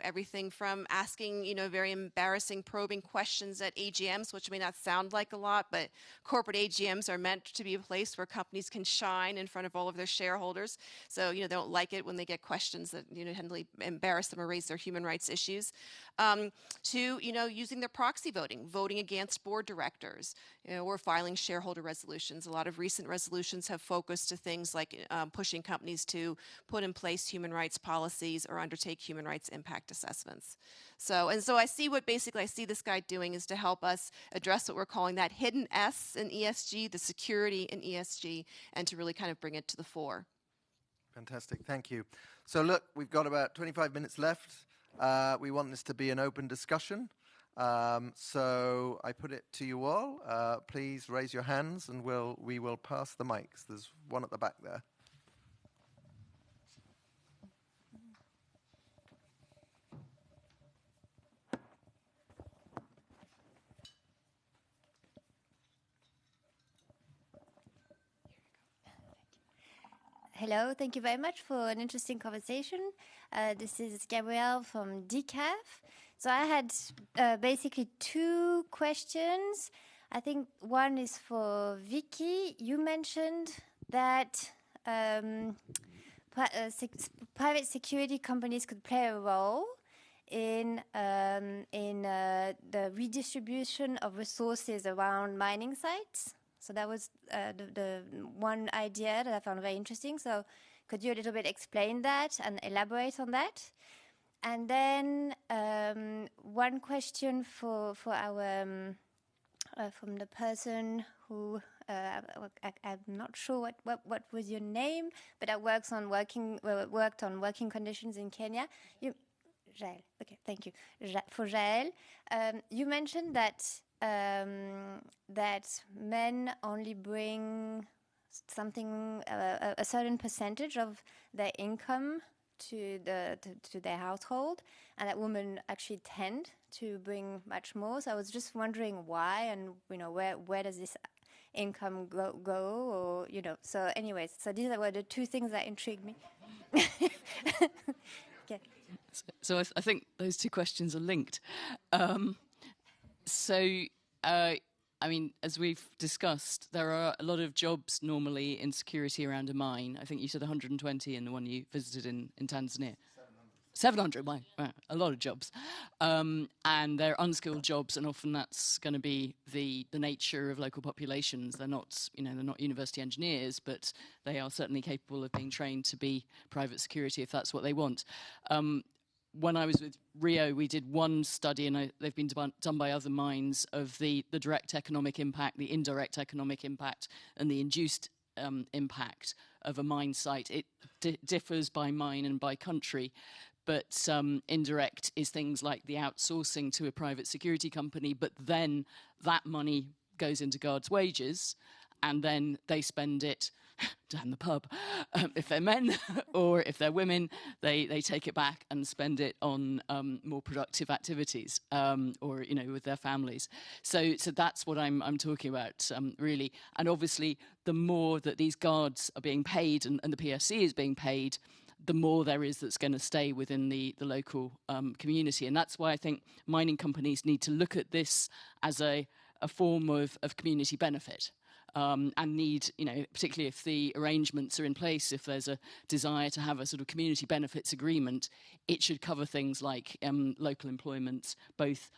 Everything from asking, very embarrassing probing questions at AGMs, which may not sound like a lot, but corporate AGMs are meant to be a place where companies can shine in front of all of their shareholders. So, they don't like it when they get questions that, tend to embarrass them or raise their human rights issues. To, using their proxy voting against board directors, or filing shareholder resolutions. A lot of recent resolutions have focused to things like pushing companies to put in place human rights policies or undertake human rights impact assessments. So I see this guide doing is to help us address what we're calling that hidden S in ESG, the security in ESG, and to really kind of bring it to the fore. Fantastic, thank you. So look, we've got about 25 minutes left. We want this to be an open discussion. So I put it to you all. Please raise your hands and we will pass the mics. There's one at the back there. Hello, thank you very much for an interesting conversation. This is Gabrielle from DCAF. So I had basically two questions. I think one is for Vicky. You mentioned that private security companies could play a role in the redistribution of resources around mining sites. So that was the one idea that I found very interesting. So could you a little bit explain that and elaborate on that? And then one question for our from the person who I'm not sure what was your name, but that worked on working conditions in Kenya. Jael. Okay, thank you. For Jael, you mentioned that men only bring something, a certain percentage of their income to their household, and that women actually tend to bring much more. So I was just wondering why, and where does this income go, or So anyways, so these were the two things that intrigued me. Okay. So I think those two questions are linked. I mean, as we've discussed, there are a lot of jobs normally in security around a mine. I think you said 120 in the one you visited in Tanzania. 700, wow, a lot of jobs. And they're unskilled jobs, and often that's going to be the nature of local populations. They're not university engineers, but they are certainly capable of being trained to be private security if that's what they want. When I was with Rio, we did one study, and they've been done by other mines, of the direct economic impact, the indirect economic impact, and the induced impact of a mine site. It differs by mine and by country, but indirect is things like the outsourcing to a private security company, but then that money goes into guards' wages, and then they spend it down the pub. If they're men, or if they're women, they take it back and spend it on more productive activities, or with their families. So that's what I'm talking about, really. And obviously, the more that these guards are being paid, and the PSC is being paid, the more there is that's going to stay within the local community. And that's why I think mining companies need to look at this as a form of community benefit. And need, particularly if the arrangements are in place, if there's a desire to have a sort of community benefits agreement, it should cover things like local employment, both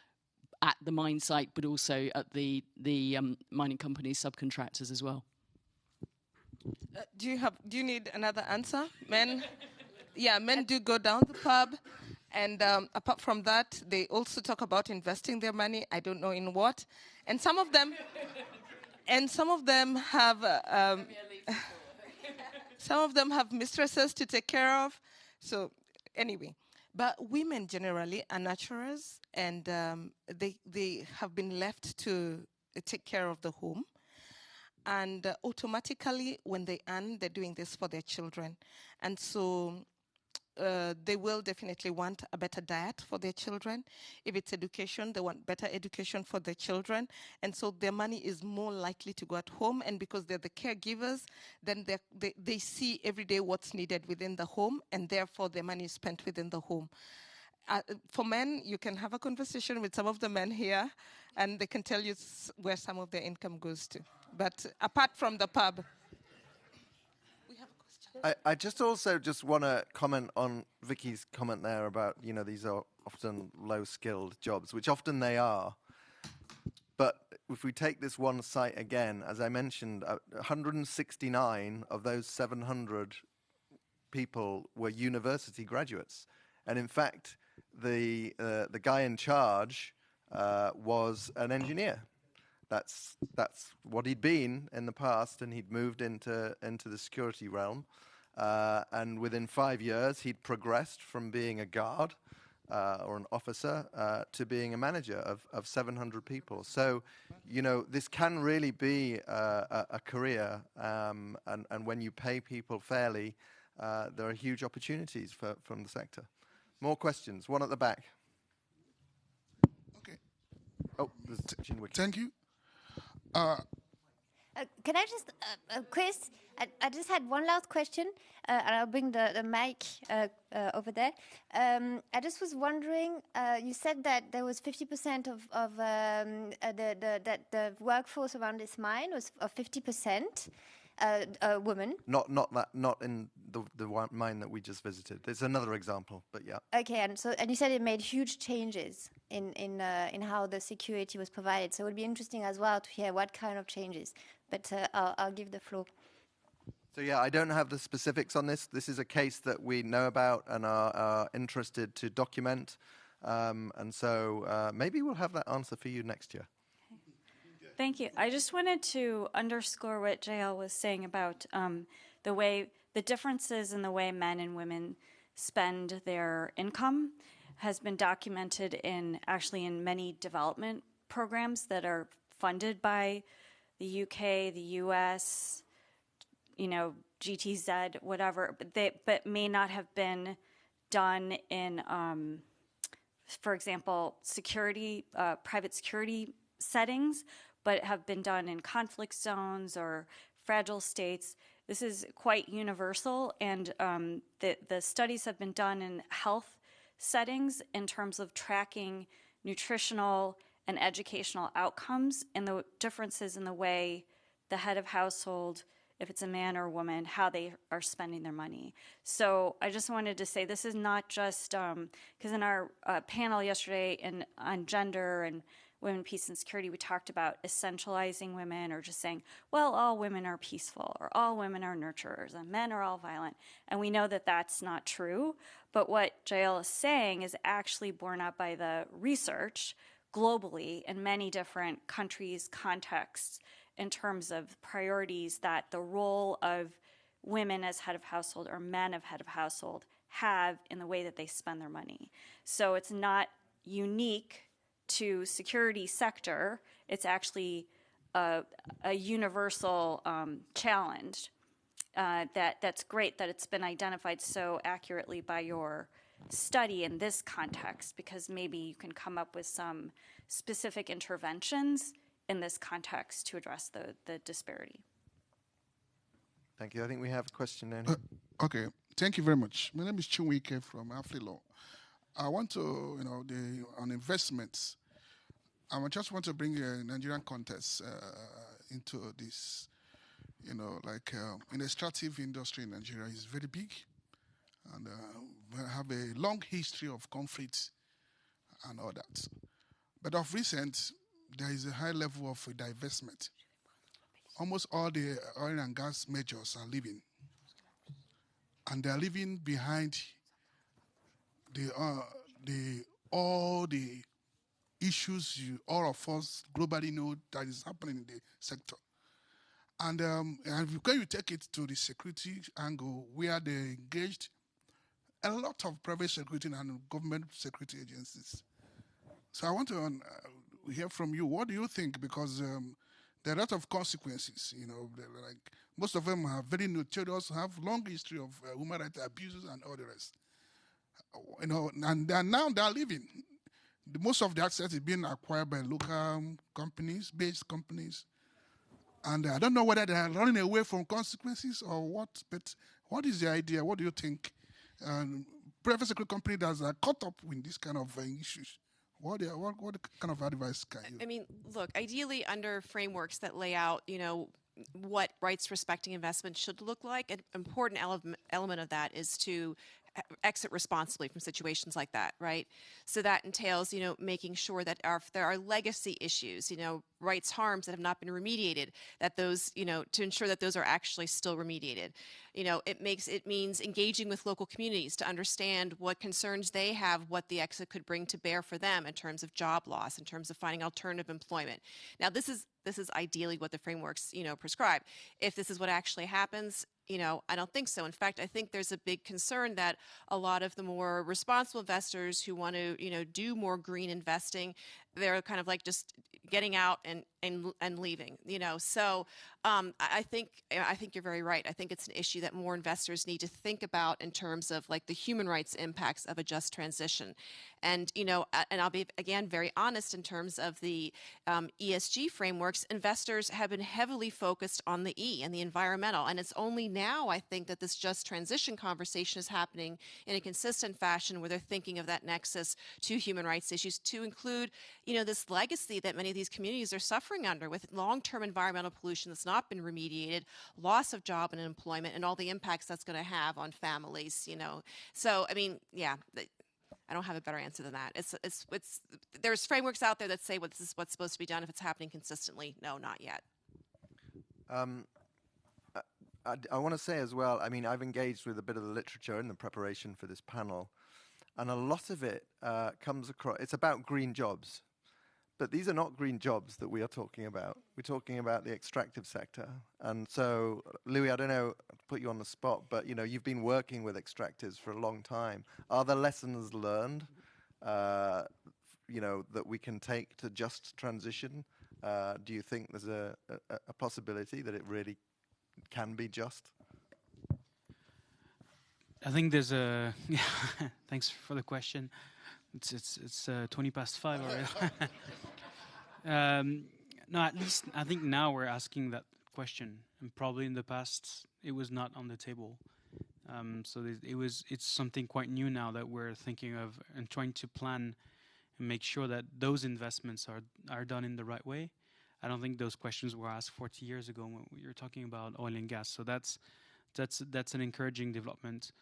at the mine site, but also at the mining companies, subcontractors as well. Do you need another answer? Men? Yeah, men do go down the pub. And apart from that, they also talk about investing their money. I don't know in what. And some of them have some of them have mistresses to take care of. So anyway, but women generally are nurturers, and they have been left to take care of the home. And automatically, when they earn, they're doing this for their children. And so they will definitely want a better diet for their children. If it's education, they want better education for their children. And so their money is more likely to go at home. And because they're the caregivers, then they see every day what's needed within the home, and therefore their money is spent within the home. For men, you can have a conversation with some of the men here, and they can tell you where some of their income goes to. But apart from the pub... I just want to comment on Vicky's comment there about, these are often low-skilled jobs, which often they are. But if we take this one site again, as I mentioned, 169 of those 700 people were university graduates. And in fact, the guy in charge was an engineer. That's what he'd been in the past, and he'd moved into the security realm. And within 5 years, he'd progressed from being a guard or an officer to being a manager of 700 people. So, this can really be a career. And when you pay people fairly, there are huge opportunities from the sector. More questions? One at the back. Okay. Oh, thank you. Can I just, Chris, I just had one last question, and I'll bring the mic over there. I just was wondering, you said that there was 50% of the workforce around this mine was of 50% women. Not in the mine that we just visited. There's another example, but yeah. Okay, and you said it made huge changes in how the security was provided. So it would be interesting as well to hear what kind of changes. But I'll give the floor. So yeah, I don't have the specifics on this. This is a case that we know about and are interested to document. And so maybe we'll have that answer for you next year. Thank you. I just wanted to underscore what JL was saying about the differences in the way men and women spend their income has been documented in many development programs that are funded by the UK, the US, GTZ, whatever, but may not have been done in, for example, private security settings, but have been done in conflict zones or fragile states. This is quite universal, and the studies have been done in health settings in terms of tracking nutritional and educational outcomes and the differences in the way the head of household, if it's a man or a woman, how they are spending their money. So I just wanted to say this is not just, because in our panel yesterday on gender and women, peace, and security, we talked about essentializing women or just saying, well, all women are peaceful or all women are nurturers and men are all violent. And we know that that's not true. But what JL is saying is actually borne out by the research globally in many different countries, contexts, in terms of priorities that the role of women as head of household or men as head of household have in the way that they spend their money. So it's not unique to security sector. It's actually a universal challenge. That's great that it's been identified so accurately by your study in this context, because maybe you can come up with some specific interventions in this context to address the disparity. Thank you. I think we have a question down here. Okay, thank you very much. My name is Chunwike from Afrilo. I want to, on investments, I just want to bring a Nigerian context into this. In extractive industry in Nigeria is very big, and we have a long history of conflicts and all that. But of recent, there is a high level of divestment. Almost all the oil and gas majors are leaving, and they are leaving behind all the issues all of us globally know that is happening in the sector. And when you take it to the security angle, where they engaged a lot of private security and government security agencies. So I want to hear from you. What do you think? Because there are a lot of consequences. Like most of them are very notorious, have long history of human rights abuses and all the rest. And now they're leaving. Most of the assets is being acquired by local companies, based companies. And I don't know whether they are running away from consequences or what, but what is the idea? What do you think? Private security company that are caught up with this kind of issues. What kind of advice can you? I mean, look, ideally under frameworks that lay out, what rights-respecting investment should look like, an important element of that is to exit responsibly from situations like that, right? So that entails, making sure that if there are legacy issues, rights harms that have not been remediated, that those, to ensure that those are actually still remediated. It means engaging with local communities to understand what concerns they have, what the exit could bring to bear for them in terms of job loss, in terms of finding alternative employment. Now, this is ideally what the frameworks, prescribe. If this is what actually happens, I don't think so. In fact, I think there's a big concern that a lot of the more responsible investors who want to, do more green investing, they're kind of like just getting out and leaving, So I think you're very right. I think it's an issue that more investors need to think about in terms of like the human rights impacts of a just transition. And, and I'll be, again, very honest in terms of the ESG frameworks, investors have been heavily focused on the E and the environmental. And it's only now, I think, that this just transition conversation is happening in a consistent fashion where they're thinking of that nexus to human rights issues to include, this legacy that many of these communities are suffering under with long-term environmental pollution that's not been remediated, loss of job and employment, and all the impacts that's going to have on families, So, I mean, yeah, I don't have a better answer than that. There's frameworks out there that say this is what's supposed to be done if it's happening consistently. No, not yet. I want to say as well, I mean, I've engaged with a bit of the literature in the preparation for this panel, and a lot of it comes across, it's about green jobs. But these are not green jobs that we are talking about. We're talking about the extractive sector. And so, Louis, I don't know, to put you on the spot, but you've been working with extractives for a long time. Are there lessons learned, that we can take to just transition? Do you think there's a possibility that it really can be just? I think there's a. Yeah, thanks for the question. It's 20 past 5 already. No, at least I think now we're asking that question, and probably in the past it was not on the table. So it's something quite new now that we're thinking of and trying to plan and make sure that those investments are done in the right way. I don't think those questions were asked 40 years ago when we were talking about oil and gas. So that's an encouraging development.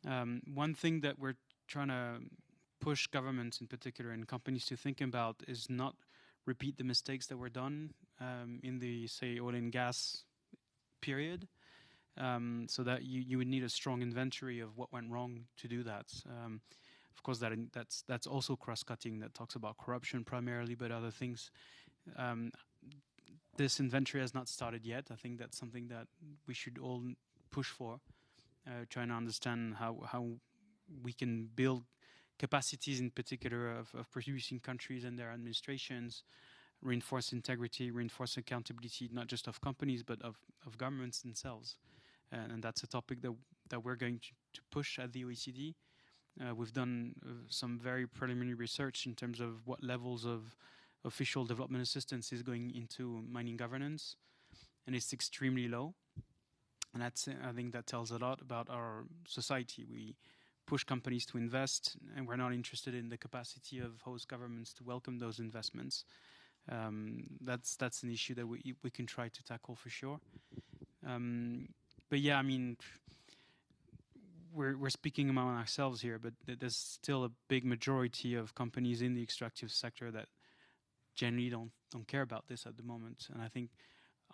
One thing that we're trying to push governments in particular and companies to think about is not repeat the mistakes that were done in the, say, oil and gas period, so that you would need a strong inventory of what went wrong to do that. Of course, that's also cross-cutting, that talks about corruption primarily, but other things. This inventory has not started yet. I think that's something that we should all push for, trying to understand how we can build capacities in particular of producing countries and their administrations reinforce integrity, reinforce accountability, not just of companies, but of governments themselves. And that's a topic that we're going to push at the OECD. We've done some very preliminary research in terms of what levels of official development assistance is going into mining governance, and it's extremely low. And I think that tells a lot about our society. We push companies to invest, and we're not interested in the capacity of host governments to welcome those investments. That's an issue that we can try to tackle for sure. But yeah, I mean, we're speaking among ourselves here, but there's still a big majority of companies in the extractive sector that generally don't care about this at the moment. And I think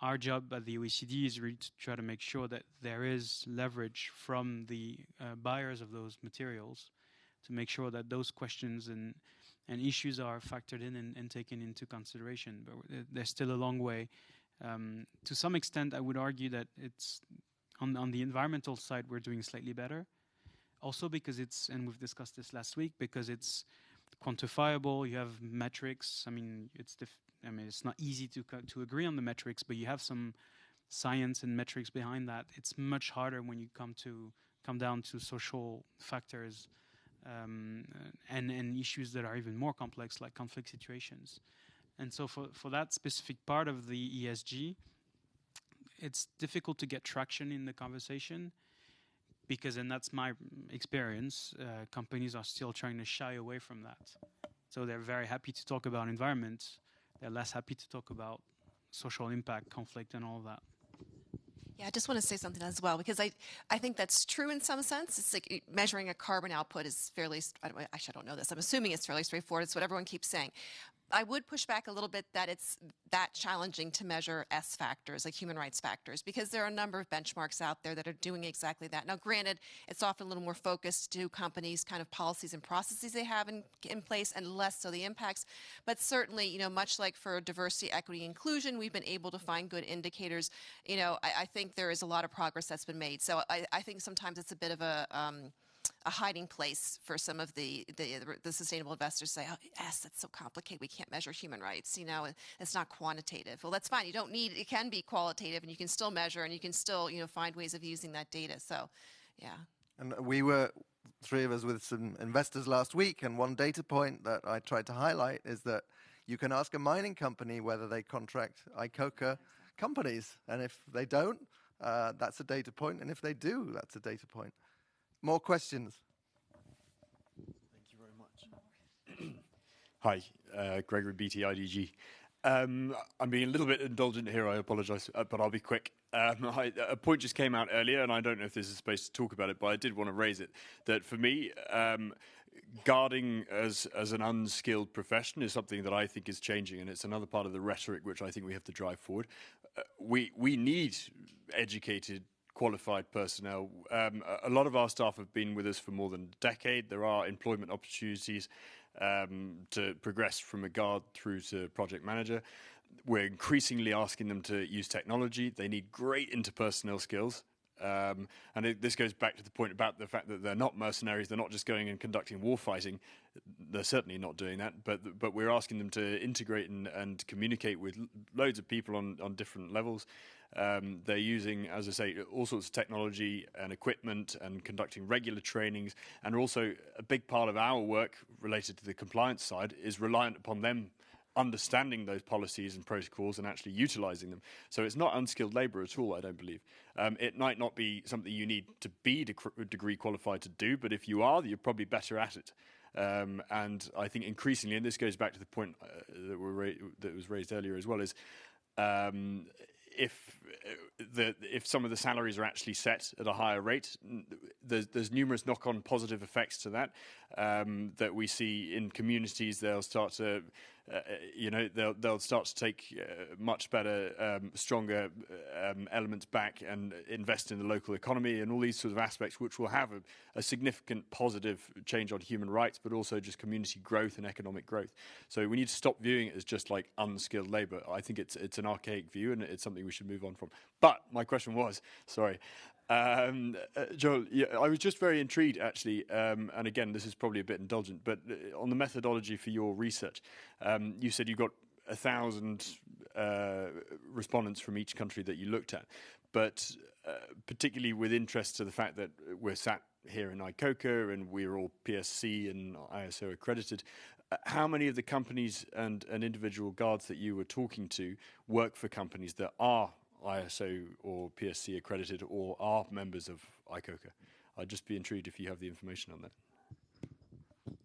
our job at the OECD is really to try to make sure that there is leverage from the buyers of those materials to make sure that those questions and issues are factored in and taken into consideration. But there's still a long way. To some extent, I would argue that it's on the environmental side, we're doing slightly better. Also because and we've discussed this last week, because it's quantifiable, you have metrics. I mean, it's not easy to agree on the metrics, but you have some science and metrics behind that. It's much harder when you come down to social factors and issues that are even more complex, like conflict situations. And so for that specific part of the ESG, it's difficult to get traction in the conversation because, and that's my experience, companies are still trying to shy away from that. So they're very happy to talk about environment. They're less happy to talk about social impact, conflict, and all of that. Yeah, I just want to say something as well, because I think that's true in some sense. It's like measuring a carbon output is fairly, actually I don't know this, I'm assuming it's fairly straightforward. It's what everyone keeps saying. I would push back a little bit that it's that challenging to measure S factors, like human rights factors, because there are a number of benchmarks out there that are doing exactly that. Now, granted, it's often a little more focused to companies' kind of policies and processes they have in place, and less so the impacts. But certainly, you know, much like for diversity, equity, inclusion, we've been able to find good indicators. You know, I think there is a lot of progress that's been made. So I think sometimes it's a bit of a hiding place for some of the sustainable investors to say, oh, yes, that's so complicated. We can't measure human rights. You know, it's not quantitative. Well, that's fine. You don't need, it can be qualitative, and you can still measure, and you can still, you know, find ways of using that data. So, yeah. And we were, three of us, with some investors last week, and one data point that I tried to highlight is that you can ask a mining company whether they contract ICoCA companies. And if they don't, that's a data point. And if they do, that's a data point. More questions? Thank you very much. Hi, Gregory Beattie, IDG. I'm being a little bit indulgent here, I apologise, but I'll be quick. A point just came out earlier, and I don't know if this is space to talk about it, but I did want to raise it, that for me, guarding as an unskilled profession is something that I think is changing, and it's another part of the rhetoric which I think we have to drive forward. We need educated, qualified personnel. A lot of our staff have been with us for more than a decade. There are employment opportunities to progress from a guard through to project manager. We're increasingly asking them to use technology. They need great interpersonal skills. This goes back to the point about the fact that they're not mercenaries. They're not just going and conducting war fighting. They're certainly not doing that. But we're asking them to integrate and communicate with loads of people on different levels. They're using, as I say, all sorts of technology and equipment and conducting regular trainings. And also a big part of our work related to the compliance side is reliant upon them understanding those policies and protocols and actually utilizing them. So it's not unskilled labor at all, I don't believe. It might not be something you need to be degree qualified to do, but if you are, you're probably better at it. And I think increasingly, and this goes back to the point that was raised earlier as well, is if some of the salaries are actually set at a higher rate, there's numerous knock-on positive effects to that that we see in communities. They'll start to they'll start to take much better, stronger elements back and invest in the local economy and all these sorts of aspects, which will have a significant positive change on human rights, but also just community growth and economic growth. So we need to stop viewing it as just like unskilled labor. I think it's an archaic view, and it's something we should move on from. But my question was, sorry, Joel, I was just very intrigued, actually, and again, this is probably a bit indulgent, but on the methodology for your research, you said you got 1,000 respondents from each country that you looked at, but particularly with interest to the fact that we're sat here in ICoCA and we're all PSC and ISO accredited. How many of the companies and individual guards that you were talking to work for companies that are ISO or PSC accredited or are members of ICoCA? I'd just be intrigued if you have the information on that.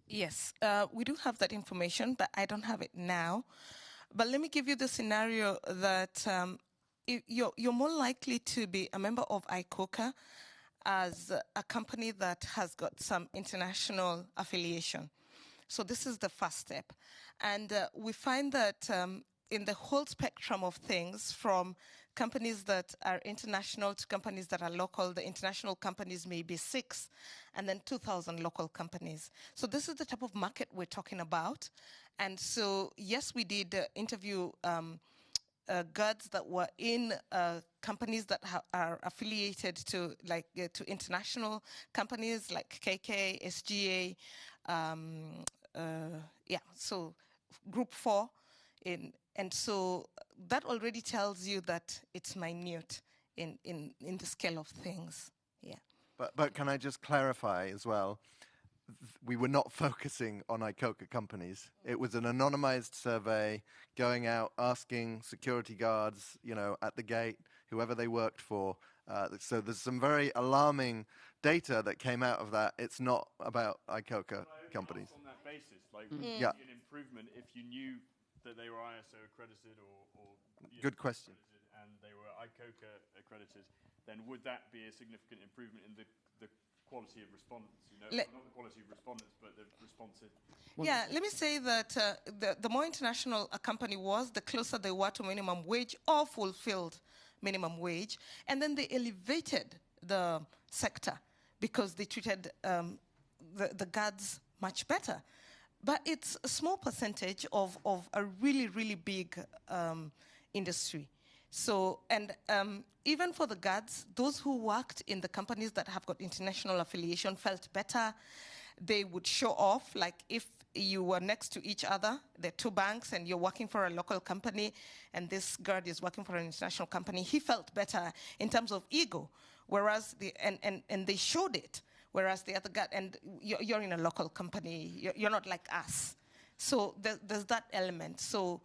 Yes, we do have that information, but I don't have it now. But let me give you the scenario that you're more likely to be a member of ICoCA as a company that has got some international affiliation. So this is the first step. And we find that in the whole spectrum of things, from companies that are international to companies that are local, the international companies may be 6, and then 2,000 local companies. So this is the type of market we're talking about. And so, yes, we did interview guards that were in companies that are affiliated to to international companies like KK, SGA, so Group 4, and so that already tells you that it's minute in the scale of things. Yeah. But can I just clarify as well? We were not focusing on ICoCA companies. It was an anonymized survey going out asking security guards, at the gate, whoever they worked for. So there's some very alarming data that came out of that. It's not about ICoCA companies. On that basis, would you see an improvement if you knew that they were ISO accredited or good question, and they were ICoCA accredited? Then would that be a significant improvement in the quality of respondents? Not the quality of respondents, but the responsive. Yeah, let me say that the more international a company was, the closer they were to minimum wage or fulfilled minimum wage. And then they elevated the sector because they treated the guards much better. But it's a small percentage of a really, really big industry. So, and even for the guards, those who worked in the companies that have got international affiliation felt better. They would show off, like if you were next to each other, there are 2 banks, and you're working for a local company, and this guard is working for an international company, he felt better in terms of ego, whereas and they showed it, whereas the other guard, and you're in a local company, you're not like us. So there's that element. So.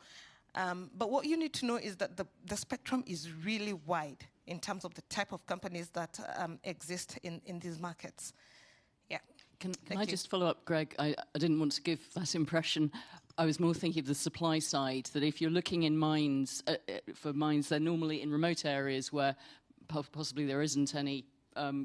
But what you need to know is that the spectrum is really wide in terms of the type of companies that exist in these markets. Yeah. Can I just follow up, Greg? I didn't want to give that impression. I was more thinking of the supply side, that if you're looking in mines, for mines, they're normally in remote areas where possibly there isn't any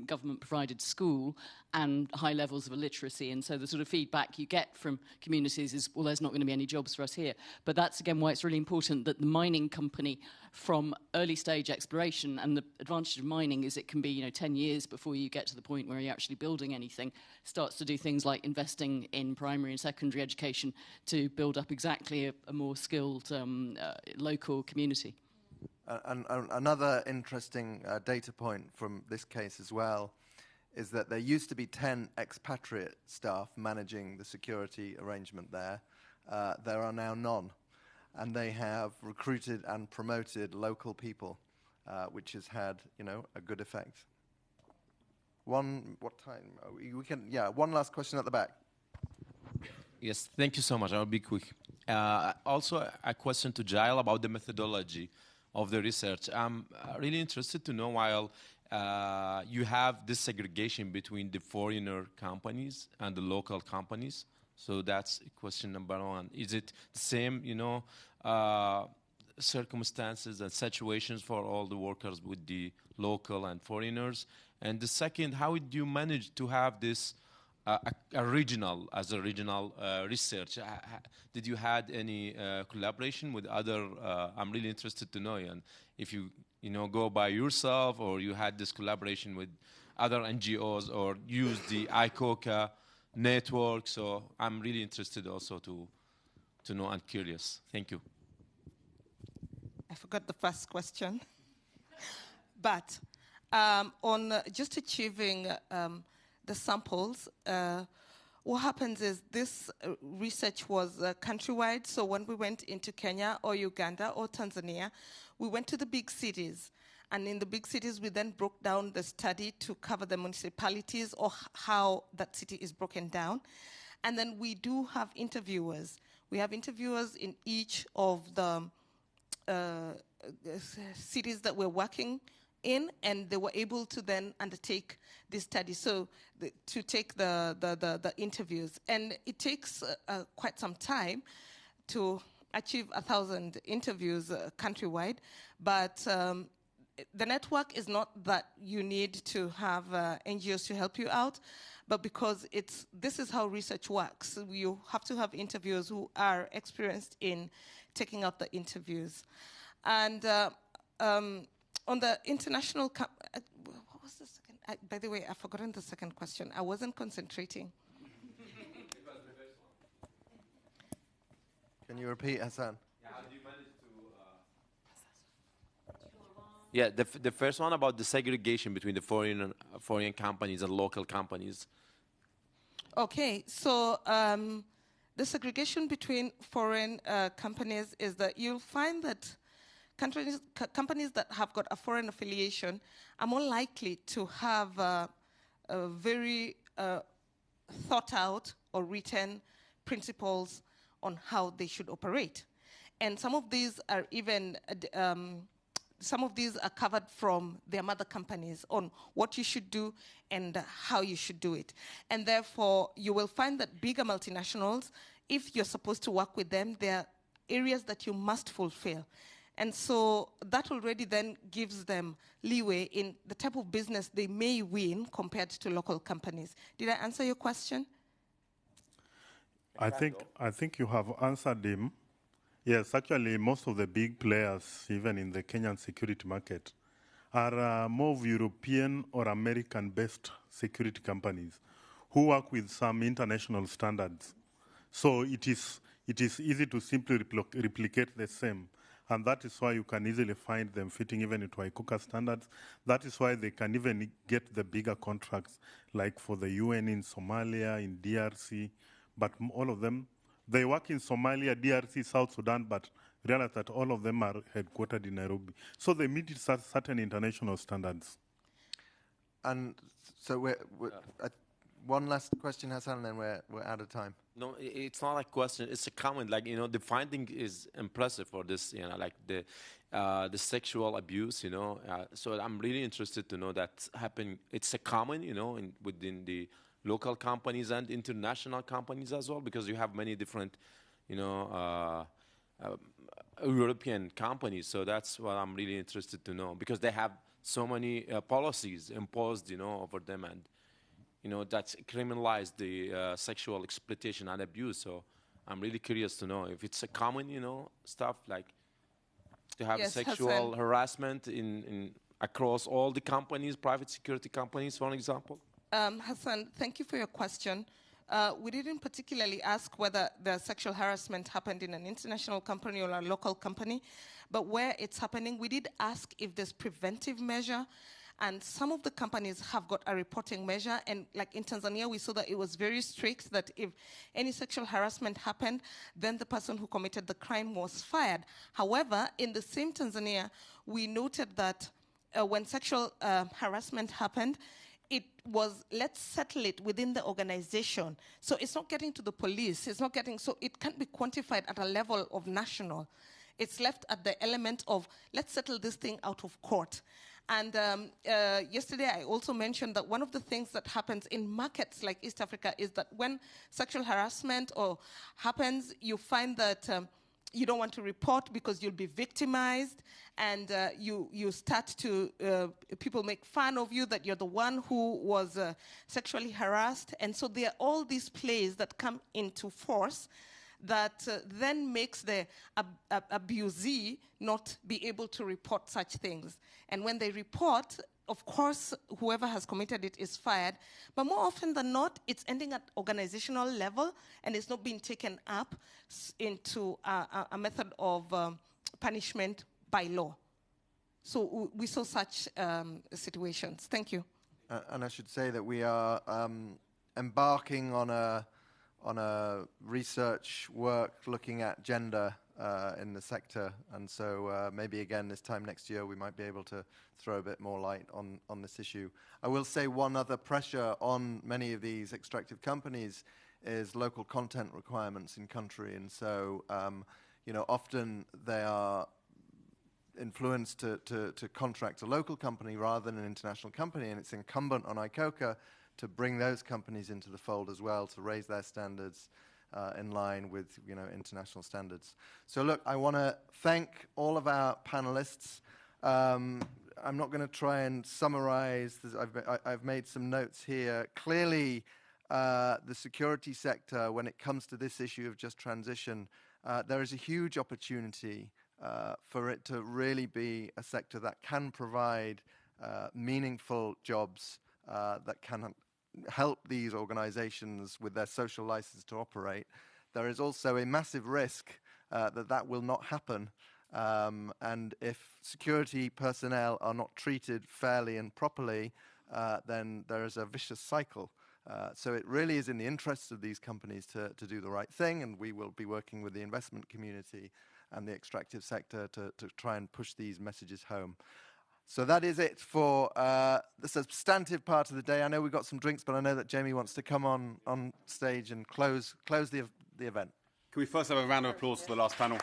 government-provided school and high levels of illiteracy. And so the sort of feedback you get from communities is, well, there's not going to be any jobs for us here. But that's, again, why it's really important that the mining company from early-stage exploration, and the advantage of mining is it can be, 10 years before you get to the point where you're actually building anything, starts to do things like investing in primary and secondary education to build up exactly a more skilled local community. And another interesting data point from this case as well is that there used to be 10 expatriate staff managing the security arrangement there. There are now none. And they have recruited and promoted local people, which has had, a good effect. What time? One last question at the back. Yes, thank you so much. I'll be quick. Also, a question to Giles about the methodology of the research. I'm really interested to know, while you have this segregation between the foreigner companies and the local companies. So that's question number 1. Is it the same, circumstances and situations for all the workers with the local and foreigners? And the second, how did you manage to have this regional research? Did you had any collaboration with other? I'm really interested to know, and if you go by yourself, or you had this collaboration with other NGOs, or use the ICoCA network. So I'm really interested also to know and curious. Thank you. I forgot the first question, but on just achieving the samples, what happens is this research was countrywide. So when we went into Kenya or Uganda or Tanzania, we went to the big cities. And in the big cities, we then broke down the study to cover the municipalities or how that city is broken down. And then we do have interviewers. We have interviewers in each of the cities that we're working in, and they were able to then undertake this study, so to take the interviews. And it takes quite some time to achieve 1,000 interviews countrywide, but the network is not that you need to have NGOs to help you out, but because this is how research works. You have to have interviewers who are experienced in taking out the interviews. And on the international, what was the second? By the way, I've forgotten the second question. I wasn't concentrating. Can you repeat, Hassan? Yeah, how do you manage to? Yeah, the first one about the segregation between the foreign companies and local companies. Okay, so the segregation between foreign companies is that you'll find that companies that have got a foreign affiliation are more likely to have a very thought out or written principles on how they should operate. And some of these are even, some of these are covered from their mother companies on what you should do and how you should do it. And therefore, you will find that bigger multinationals, if you're supposed to work with them, there are areas that you must fulfill. And so that already then gives them leeway in the type of business they may win compared to local companies. Did I answer your question? I think you have answered him. Yes, actually, most of the big players, even in the Kenyan security market, are more of European or American-based security companies who work with some international standards. So it is easy to simply replicate the same. And that is why you can easily find them fitting even into ICoCA standards. That is why they can even get the bigger contracts, like for the UN in Somalia, in DRC. But all of them, they work in Somalia, DRC, South Sudan, but realize that all of them are headquartered in Nairobi. So they meet certain international standards. And so one last question, Hassan, and then we're out of time. No, it's not a question. It's a comment. Like, the finding is impressive for this. Like the sexual abuse. So I'm really interested to know that's happening. It's a common. Within the local companies and international companies as well, because you have many different, European companies. So that's what I'm really interested to know, because they have so many policies imposed, over them, and that's criminalized the sexual exploitation and abuse. So I'm really curious to know if it's a common, stuff like to have sexual Hassan. harassment in across all the companies, private security companies, for example. Hassan, thank you for your question. We didn't particularly ask whether the sexual harassment happened in an international company or a local company, but where it's happening, we did ask if there's preventive measure. And some of the companies have got a reporting measure. And like in Tanzania, we saw that it was very strict, that if any sexual harassment happened, then the person who committed the crime was fired. However, in the same Tanzania, we noted that when sexual harassment happened, it was, let's settle it within the organization. So it's not getting to the police. It's not getting, so it can't be quantified at a level of national. It's left at the element of, let's settle this thing out of court. And yesterday I also mentioned that one of the things that happens in markets like East Africa is that when sexual harassment happens, you find that you don't want to report because you'll be victimized, and you start to, people make fun of you that you're the one who was sexually harassed. And so there are all these plays that come into force that then makes the abusee not be able to report such things. And when they report, of course, whoever has committed it is fired. But more often than not, it's ending at organizational level, and it's not being taken up into a method of punishment by law. So we saw such situations. Thank you. And I should say that we are embarking on a research work looking at gender in the sector, and so maybe again this time next year we might be able to throw a bit more light on this issue. I will say one other pressure on many of these extractive companies is local content requirements in country, and so often they are influenced to contract a local company rather than an international company, and it's incumbent on ICoCA to bring those companies into the fold as well, to raise their standards in line with international standards. So look, I want to thank all of our panelists. I'm not going to try and summarize. I've made some notes here. Clearly, the security sector, when it comes to this issue of just transition, there is a huge opportunity for it to really be a sector that can provide meaningful jobs that can help these organizations with their social license to operate. There is also a massive risk that will not happen. And if security personnel are not treated fairly and properly, then there is a vicious cycle. So it really is in the interests of these companies to do the right thing, and we will be working with the investment community and the extractive sector to try and push these messages home. So that is it for the substantive part of the day. I know we've got some drinks, but I know that Jamie wants to come on stage and close the event. Can we first have a round of applause for the last panel?